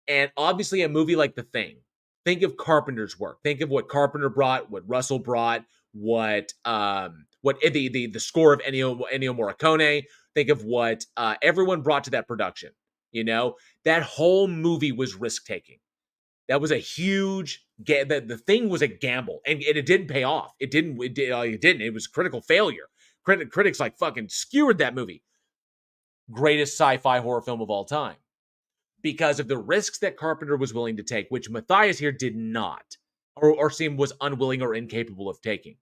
And obviously a movie like The Thing, think of Carpenter's work. Think of what Carpenter brought, what Russell brought, what the score of Ennio Morricone. Think of what everyone brought to that production. You know, that whole movie was risk-taking. That was a huge, the Thing was a gamble, and it didn't pay off. It didn't. It was critical failure. Critics like fucking skewered that movie. Greatest sci-fi horror film of all time. Because of the risks that Carpenter was willing to take, which Matthias here did not, or seemed was unwilling or incapable of taking.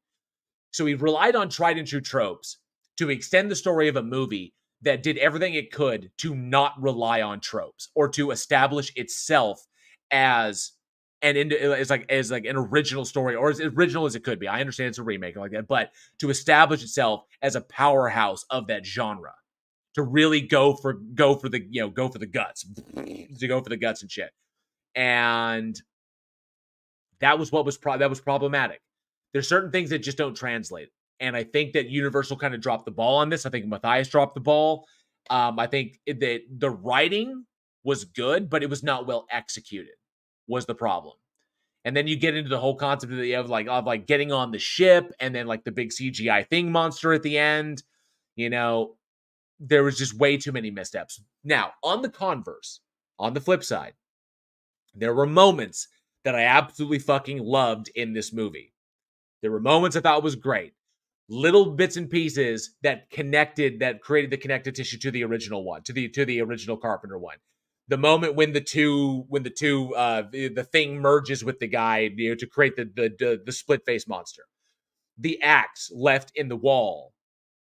So he relied on tried and true tropes to extend the story of a movie that did everything it could to not rely on tropes, or to establish itself as an original story, or as original as it could be. I understand it's a remake like that, but to establish itself as a powerhouse of that genre, to really go for the guts, to go for the guts and shit. And that was problematic. There's certain things that just don't translate. And I think that Universal kind of dropped the ball on this. I think Matthias dropped the ball. I think that the writing was good, but it was not well executed, was the problem. And then you get into the whole concept of getting on the ship, and then like the big CGI thing monster at the end. You know, there was just way too many missteps. Now, on the converse, on the flip side, there were moments that I absolutely fucking loved in this movie. There were moments I thought was great. Little bits and pieces that created the connective tissue to the original one, to the original Carpenter one. The moment when the Thing merges with the guy, you know, to create the split face monster. The axe left in the wall,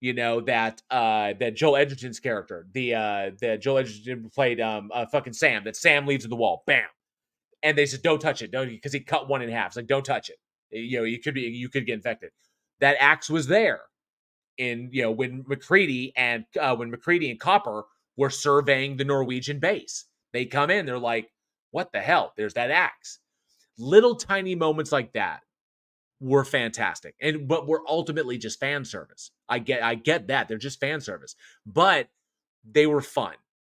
you know, that Joel Edgerton's character, that Joel Edgerton played fucking Sam, that Sam leaves in the wall, bam, and they said don't touch it, don't, because he cut one in half. It's like, don't touch it, you know, you could get infected. That axe was there in, you know, when McCready and Copper were surveying the Norwegian base. They come in, they're like, what the hell? There's that axe. Little tiny moments like that were fantastic, but were ultimately just fan service. I get that they're just fan service, but they were fun,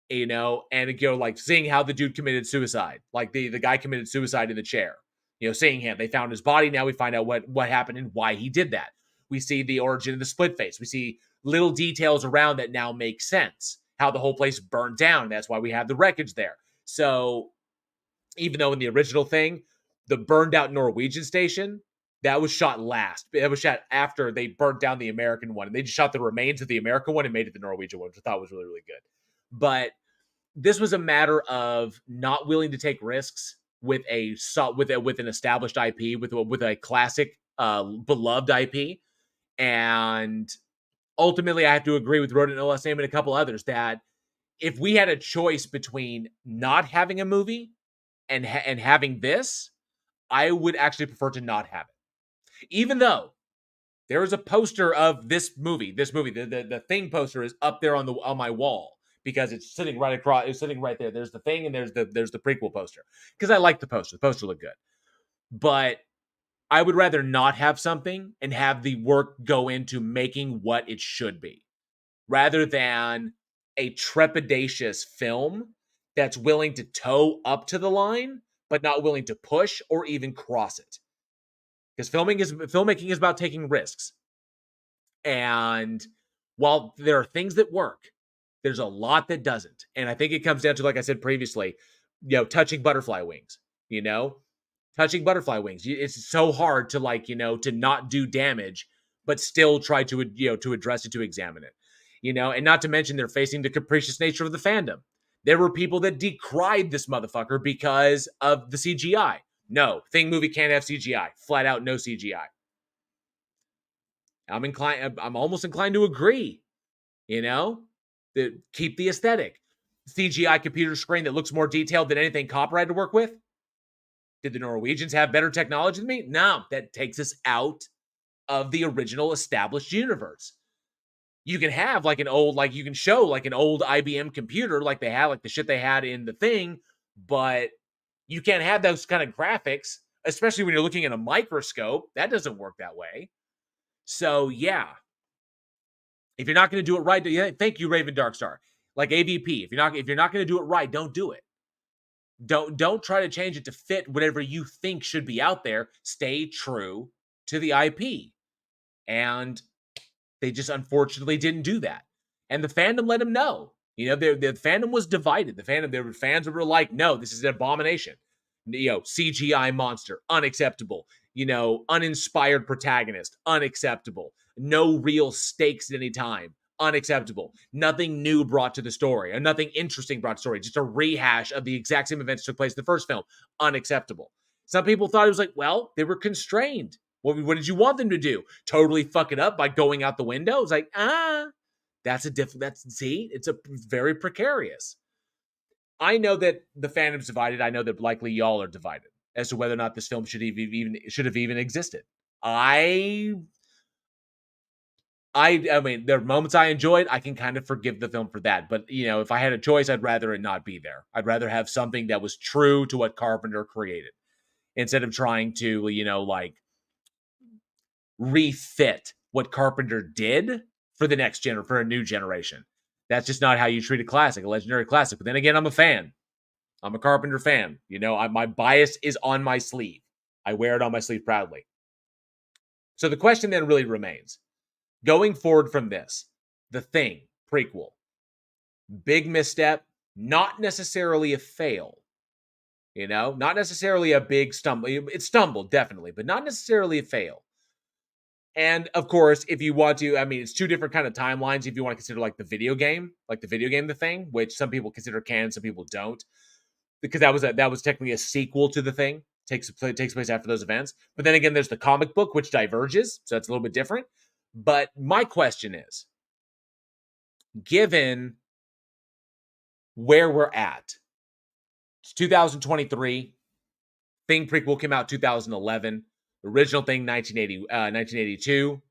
you know. And you know, like seeing how the dude committed suicide, like the guy committed suicide in the chair. You know, seeing him, they found his body. Now we find out what happened and why he did that. We see the origin of the split face. We see little details around that now make sense. How the whole place burned down. That's why we have the wreckage there. So even though in the original Thing, the burned out Norwegian station, that was shot last. It was shot after they burnt down the American one. And they just shot the remains of the American one and made it the Norwegian one, which I thought was really, really good. But this was a matter of not willing to take risks with an established IP, with a classic beloved IP. And ultimately, I have to agree with Rodent No Last Name and a couple others that if we had a choice between not having a movie and having this, I would actually prefer to not have it. Even though there is a poster of this movie. The Thing poster is up there on my wall because it's sitting right across. It's sitting right there. There's the Thing and there's the prequel poster because I like the poster. The poster looked good, but I would rather not have something and have the work go into making what it should be, rather than a trepidatious film that's willing to toe up to the line but not willing to push or even cross it. Because filmmaking is about taking risks. And while there are things that work, there's a lot that doesn't. And I think it comes down to, like I said previously, touching butterfly wings, touching butterfly wings. It's so hard to to not do damage, but still try to, to address it, to examine it, and not to mention they're facing the capricious nature of the fandom. There were people that decried this motherfucker because of the CGI. No, Thing movie can't have CGI. Flat out, no CGI. I'm almost inclined to agree. Keep the aesthetic. CGI computer screen that looks more detailed than anything copyright to work with. Did the Norwegians have better technology than me? No, that takes us out of the original established universe. You can have you can show an old IBM computer like they had, like the shit they had in the Thing, but you can't have those kind of graphics, especially when you're looking at a microscope. That doesn't work that way. So yeah, if you're not going to do it right, thank you, Raven Darkstar. Like AVP, if you're not going to do it right, don't do it. Don't try to change it to fit whatever you think should be out there. Stay true to the IP. And they just unfortunately didn't do that. And the fandom let them know. The fandom was divided. There were fans that were like, no, this is an abomination. CGI monster, unacceptable. Uninspired protagonist, unacceptable. No real stakes at any time, unacceptable. Nothing new brought to the story, or nothing interesting brought to the story. Just a rehash of the exact same events that took place in the first film, unacceptable. Some people thought it was like, well, they were constrained. What did you want them to do? Totally fuck it up by going out the window? It's like, it's a very precarious. I know that the fandom's divided. I know that likely y'all are divided as to whether or not this film should have even existed. I mean, there are moments I enjoyed. I can kind of forgive the film for that. But, if I had a choice, I'd rather it not be there. I'd rather have something that was true to what Carpenter created instead of trying to, refit what Carpenter did for a new generation. That's just not how you treat a legendary classic. But then again, I'm a fan. I'm a Carpenter fan. My bias is on my sleeve. I wear it on my sleeve proudly. So the question then really remains, going forward from this, The Thing, prequel, big misstep, not necessarily a fail. Not necessarily a big stumble. It stumbled, definitely, but not necessarily a fail. And of course, if you want to, it's two different kind of timelines. If you want to consider the video game, The Thing, which some people consider canon, some people don't, because that was technically a sequel to The Thing. Takes place after those events. But then again, there's the comic book, which diverges, so that's a little bit different. But my question is, given where we're at, it's 2023. Thing prequel came out 2011. The original Thing 1982.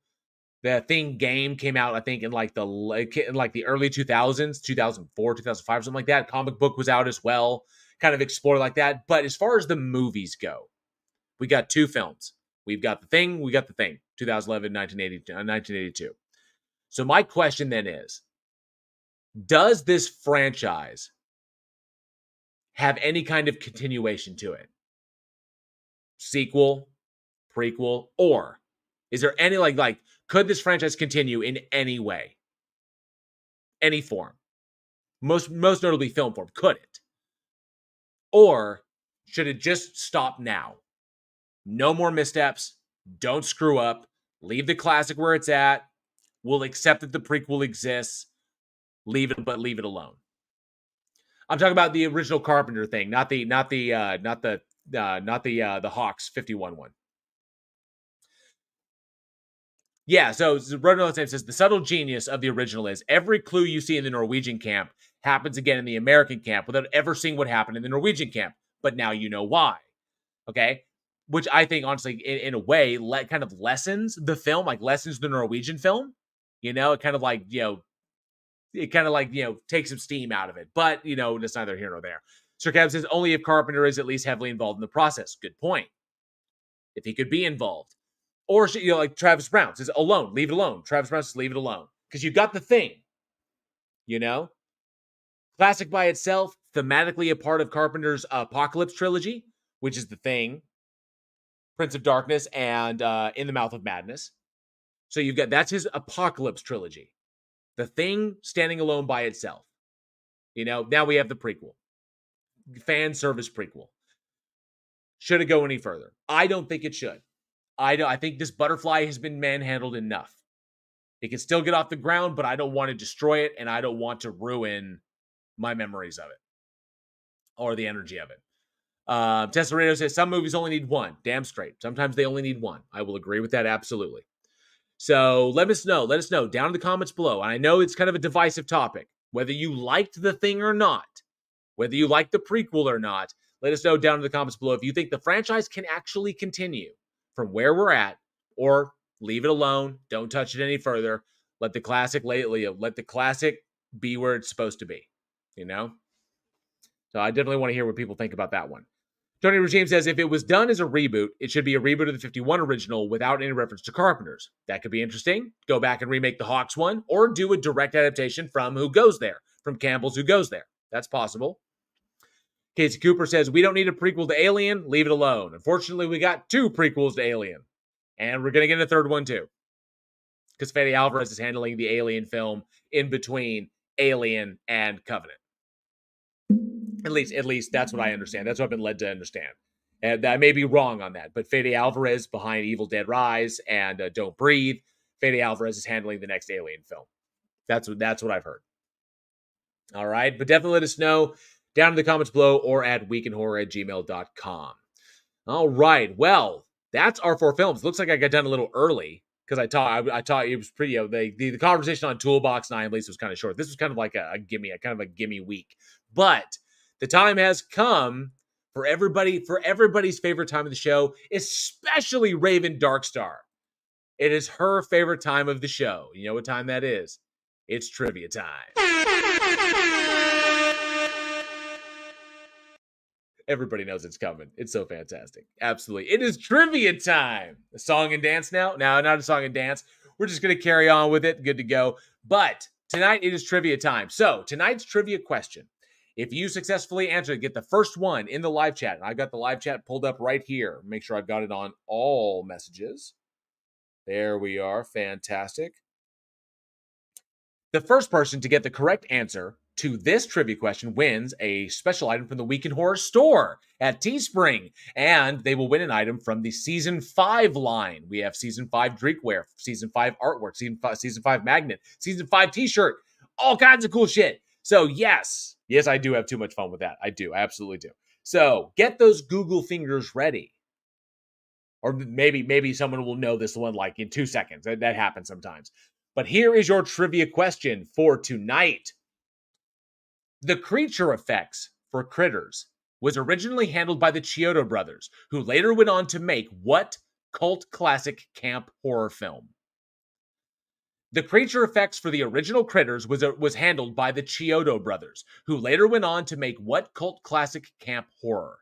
The Thing game came out, I think, in the early 2000s, 2004, 2005, something like that. Comic book was out as well, kind of explore like that. But as far as the movies go, we got two films. We've got The Thing, 2011, 1982. So my question then is, does this franchise have any kind of continuation to it? Sequel, prequel, or is there any could this franchise continue in any way? Any form? Most notably film form. Could it? Or should it just stop now? No more missteps. Don't screw up. Leave the classic where it's at. We'll accept that the prequel exists. Leave it alone. I'm talking about the original Carpenter thing, not the Hawks 51 one. Yeah, so Rodin says the subtle genius of the original is every clue you see in the Norwegian camp happens again in the American camp without ever seeing what happened in the Norwegian camp. But now you know why. Okay? Which I think, honestly, in a way, kind of lessens the film, like lessens the Norwegian film. It kind of like, takes some steam out of it. But, it's neither here nor there. Sir Cab says only if Carpenter is at least heavily involved in the process. Good point. If he could be involved. Or, like Travis Brown says, alone, leave it alone. Travis Brown says, leave it alone. Because you got the thing. Classic by itself, thematically a part of Carpenter's Apocalypse trilogy, which is The Thing, Prince of Darkness, and In the Mouth of Madness. So that's his Apocalypse trilogy. The Thing standing alone by itself. Now we have the prequel. Fan service prequel. Should it go any further? I don't think it should. I think this butterfly has been manhandled enough. It can still get off the ground, but I don't want to destroy it, and I don't want to ruin my memories of it or the energy of it. Tesserado says some movies only need one. Damn straight. Sometimes they only need one. I will agree with that absolutely. So let us know. Let us know down in the comments below. And I know it's kind of a divisive topic. Whether you liked The Thing or not, whether you liked the prequel or not, let us know down in the comments below if you think the franchise can actually continue from where we're at, or leave it alone. Don't touch it any further. Let the classic let the classic be where it's supposed to be. So I definitely want to hear what people think about that one. Tony Regime says, if it was done as a reboot, it should be a reboot of the 51 original without any reference to Carpenter's. That could be interesting. Go back and remake the Hawks one, or do a direct adaptation from Who Goes There, from Campbell's Who Goes There. That's possible. Casey Cooper says, we don't need a prequel to Alien. Leave it alone. Unfortunately, we got 2 prequels to Alien. And we're going to get a third one, too. Because Fede Alvarez is handling the Alien film in between Alien and Covenant. At least that's what I understand. That's what I've been led to understand. And I may be wrong on that. But Fede Alvarez behind Evil Dead Rise and Don't Breathe, Fede Alvarez is handling the next Alien film. That's what I've heard. All right. But definitely let us know down in the comments below or at weekinhorror@gmail.com. All right. Well, that's our 4 films. Looks like I got done a little early because I thought it was pretty, the conversation on Toolbox 9 at least was kind of short. This was kind of like a gimme week. But the time has come for everybody's favorite time of the show, especially Raven Darkstar. It is her favorite time of the show. You know what time that is? It's trivia time. Everybody knows it's coming. It's so fantastic. Absolutely. It is trivia time. A song and dance now? No, not a song and dance. We're just going to carry on with it. Good to go. But tonight it is trivia time. So tonight's trivia question, if you successfully answer it, get the first one in the live chat. And I've got the live chat pulled up right here. Make sure I've got it on all messages. There we are. Fantastic. The first person to get the correct answer to this trivia question wins a special item from the Week in Horror store at Teespring. And they will win an item from the Season 5 line. We have Season 5 drinkware, Season 5 artwork, Season 5 magnet, Season 5 t-shirt, all kinds of cool shit. So yes, I do have too much fun with that. I do. I absolutely do. So get those Google fingers ready. Or maybe someone will know this one like in 2 seconds. That happens sometimes. But here is your trivia question for tonight. The creature effects for Critters was originally handled by the Chiodo brothers, who later went on to make what cult classic camp horror film? The creature effects for the original Critters was handled by the Chiodo brothers, who later went on to make what cult classic camp horror?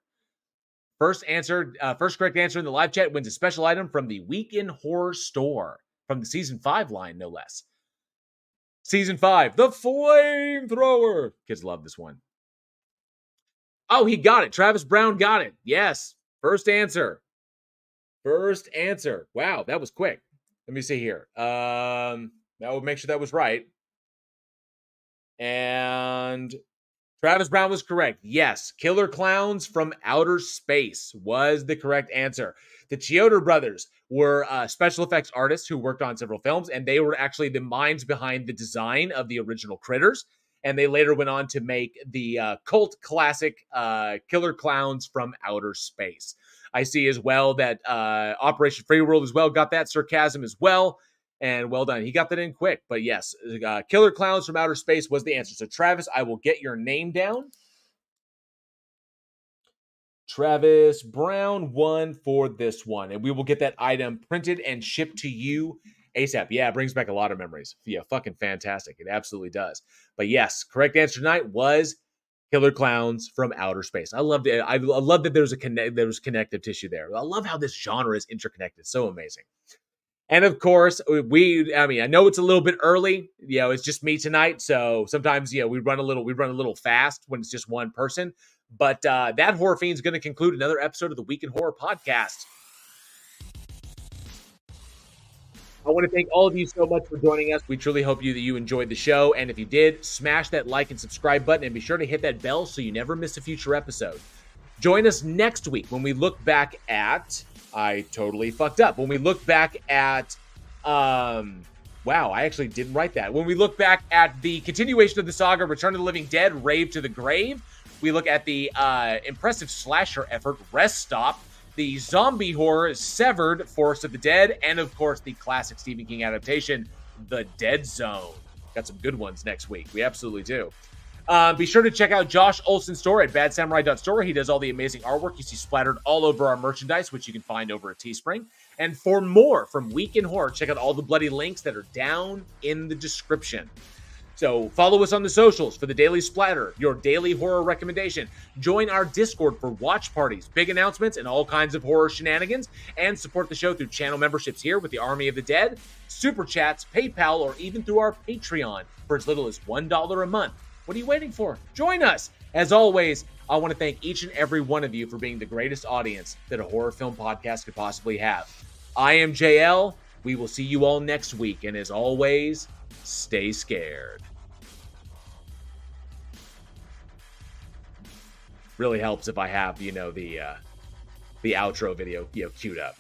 First correct answer in the live chat wins a special item from the Week in Horror store, from the Season 5 line, no less. Season 5, The Flamethrower. Kids love this one. Oh, he got it. Travis Brown got it. Yes. First answer. Wow, that was quick. Let me see here. That would make sure that was right. And Travis Brown was correct. Yes, Killer Clowns from Outer Space was the correct answer. The Chiodo brothers were special effects artists who worked on several films, and they were actually the minds behind the design of the original Critters. And they later went on to make the cult classic Killer Clowns from Outer Space. I see as well that Operation Free World as well got that sarcasm as well. And well done. He got that in quick. But yes, Killer Clowns from Outer Space was the answer. So Travis, I will get your name down. Travis Brown won for this one. And we will get that item printed and shipped to you ASAP. Yeah, it brings back a lot of memories. Yeah, fucking fantastic. It absolutely does. But yes, correct answer tonight was Killer Clowns from Outer Space. I loved it. I love that there was connective tissue there. I love how this genre is interconnected. So amazing. And of course, I know it's a little bit early. It's just me tonight. So sometimes, we run a little fast when it's just one person. But that Horror Fiend is going to conclude another episode of the Week in Horror podcast. I want to thank all of you so much for joining us. We truly hope that you enjoyed the show. And if you did, smash that like and subscribe button and be sure to hit that bell so you never miss a future episode. Join us next week when we look back at... I totally fucked up. When we look back at... wow, I actually didn't write that. When we look back at the continuation of the saga, Return of the Living Dead, Rave to the Grave, we look at the impressive slasher effort, Rest Stop, the zombie horror, Severed, Forest of the Dead, and of course the classic Stephen King adaptation, The Dead Zone. Got some good ones next week. We absolutely do. Be sure to check out Josh Olsen's store at badsamurai.store. He does all the amazing artwork you see splattered all over our merchandise, which you can find over at Teespring. And for more from Week in Horror, check out all the bloody links that are down in the description. So follow us on the socials for the Daily Splatter, your daily horror recommendation. Join our Discord for watch parties, big announcements, and all kinds of horror shenanigans. And support the show through channel memberships here with the Army of the Dead, Super Chats, PayPal, or even through our Patreon for as little as $1 a month. What are you waiting for? Join us! As always, I want to thank each and every one of you for being the greatest audience that a horror film podcast could possibly have. I am JL. We will see you all next week. And as always, stay scared. Really helps if I have, the outro video, queued up.